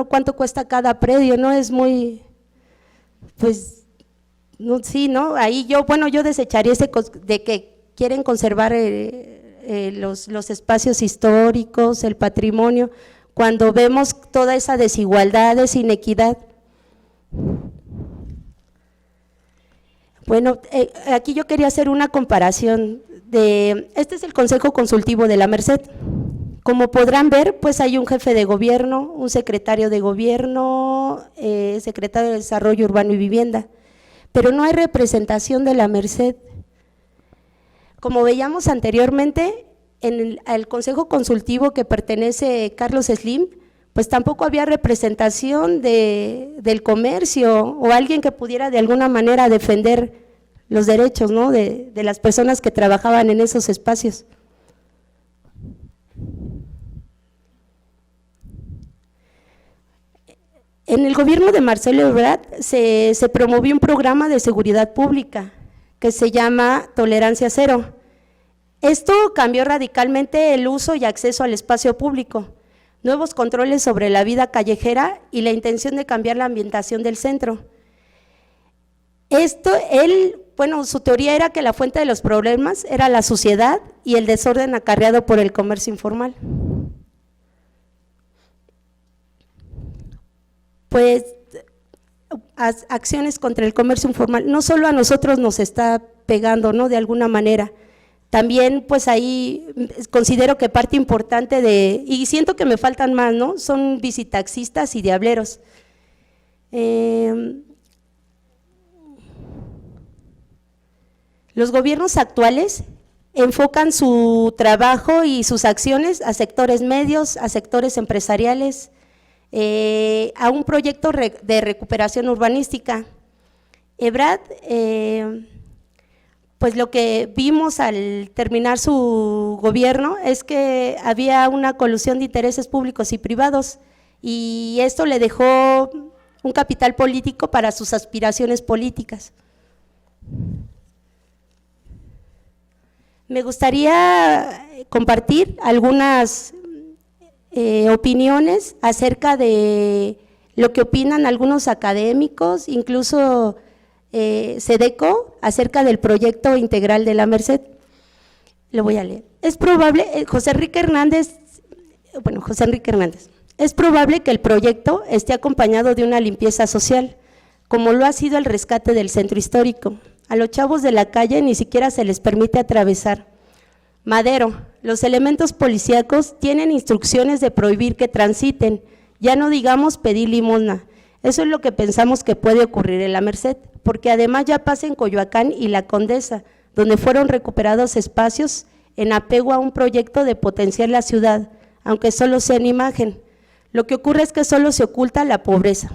cuánto cuesta cada predio, ¿no? Es muy, pues, no, sí, ¿no? Ahí yo desecharía de que quieren conservar los espacios históricos, el patrimonio, cuando vemos toda esa desigualdad, esa inequidad. Bueno, aquí yo quería hacer una comparación este es el Consejo Consultivo de la Merced. Como podrán ver, pues hay un jefe de gobierno, un secretario de gobierno, secretario de Desarrollo Urbano y Vivienda, pero no hay representación de la Merced. Como veíamos anteriormente, en el Consejo Consultivo que pertenece Carlos Slim, pues tampoco había representación del comercio o alguien que pudiera de alguna manera defender los derechos, ¿no?, de las personas que trabajaban en esos espacios. En el gobierno de Marcelo Ebrard se promovió un programa de seguridad pública que se llama Tolerancia Cero. Esto cambió radicalmente el uso y acceso al espacio público, nuevos controles sobre la vida callejera y la intención de cambiar la ambientación del centro. Su teoría era que la fuente de los problemas era la suciedad y el desorden acarreado por el comercio informal. Pues acciones contra el comercio informal, no solo a nosotros nos está pegando, ¿no?, de alguna manera. También pues ahí considero que parte importante y siento que me faltan más, ¿no?, son visitaxistas y diableros. Los gobiernos actuales enfocan su trabajo y sus acciones a sectores medios, a sectores empresariales, a un proyecto de recuperación urbanística. Ebrard, pues lo que vimos al terminar su gobierno es que había una colusión de intereses públicos y privados y esto le dejó un capital político para sus aspiraciones políticas. Me gustaría compartir algunas opiniones acerca de lo que opinan algunos académicos, incluso SEDECO, acerca del proyecto integral de la Merced. Lo voy a leer. Es probable, José Enrique Hernández, es probable que el proyecto esté acompañado de una limpieza social, como lo ha sido el rescate del centro histórico. A los chavos de la calle ni siquiera se les permite atravesar. Madero, los elementos policíacos tienen instrucciones de prohibir que transiten, ya no digamos pedir limosna. Eso es lo que pensamos que puede ocurrir en la Merced, porque además ya pasa en Coyoacán y La Condesa, donde fueron recuperados espacios en apego a un proyecto de potenciar la ciudad, aunque solo sea en imagen. Lo que ocurre es que solo se oculta la pobreza.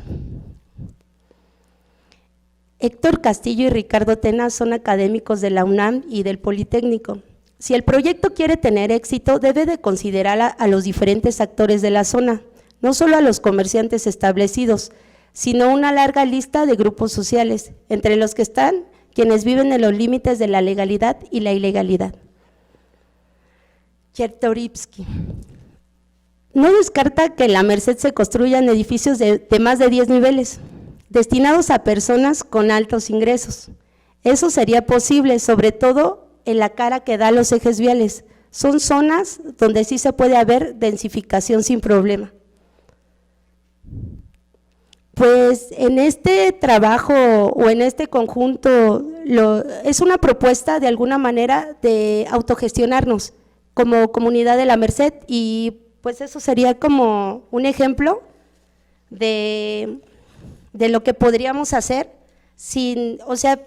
Héctor Castillo y Ricardo Tena son académicos de la UNAM y del Politécnico. Si el proyecto quiere tener éxito, debe de considerar a los diferentes actores de la zona, no solo a los comerciantes establecidos, sino una larga lista de grupos sociales, entre los que están quienes viven en los límites de la legalidad y la ilegalidad. Chertorivsky no descarta que en la Merced se construyan edificios de más de 10 niveles, destinados a personas con altos ingresos. Eso sería posible, sobre todo en la cara que da los ejes viales. Son zonas donde sí se puede haber densificación sin problema. Pues en este trabajo o en este conjunto es una propuesta de alguna manera de autogestionarnos como comunidad de la Merced, y pues eso sería como un ejemplo de lo que podríamos hacer sin, o sea,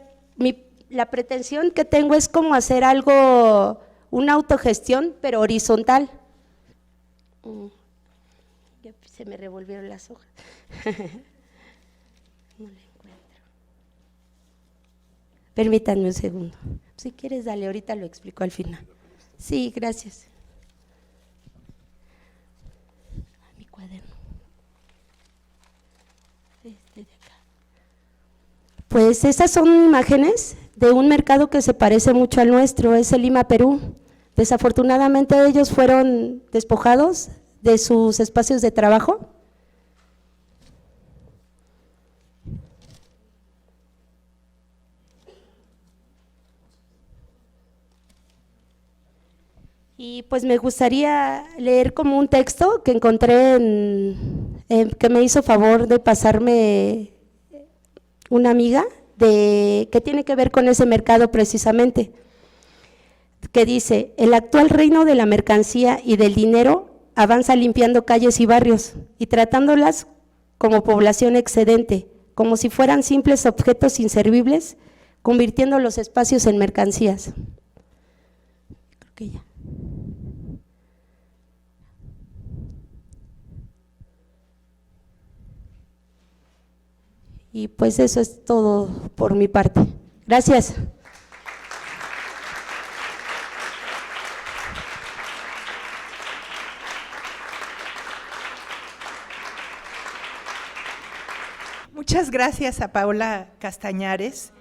la pretensión que tengo es como hacer algo, una autogestión, pero horizontal. Ya se me revolvieron las hojas. No la encuentro. Permítanme un segundo. Si quieres, dale, ahorita lo explico al final. Sí, gracias. Mi cuaderno. Este de acá. Pues esas son imágenes de un mercado que se parece mucho al nuestro, es el Lima, Perú. Desafortunadamente ellos fueron despojados de sus espacios de trabajo. Y pues me gustaría leer como un texto que encontré que me hizo favor de pasarme una amiga, que tiene que ver con ese mercado precisamente, que dice: el actual reino de la mercancía y del dinero avanza limpiando calles y barrios y tratándolas como población excedente, como si fueran simples objetos inservibles, convirtiendo los espacios en mercancías. Creo que ya. Y pues eso es todo por mi parte. Gracias. Muchas gracias a Paola Castañares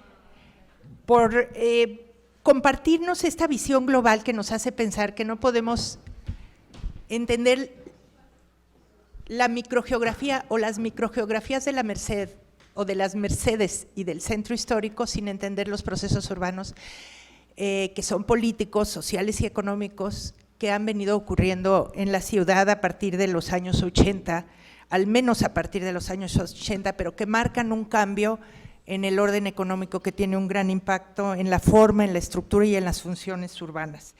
por compartirnos esta visión global que nos hace pensar que no podemos entender la microgeografía o las microgeografías de la Merced o de las Mercedes y del centro histórico sin entender los procesos urbanos que son políticos, sociales y económicos que han venido ocurriendo en la ciudad a partir de los años 80, al menos a partir de los años 80, pero que marcan un cambio en el orden económico que tiene un gran impacto en la forma, en la estructura y en las funciones urbanas.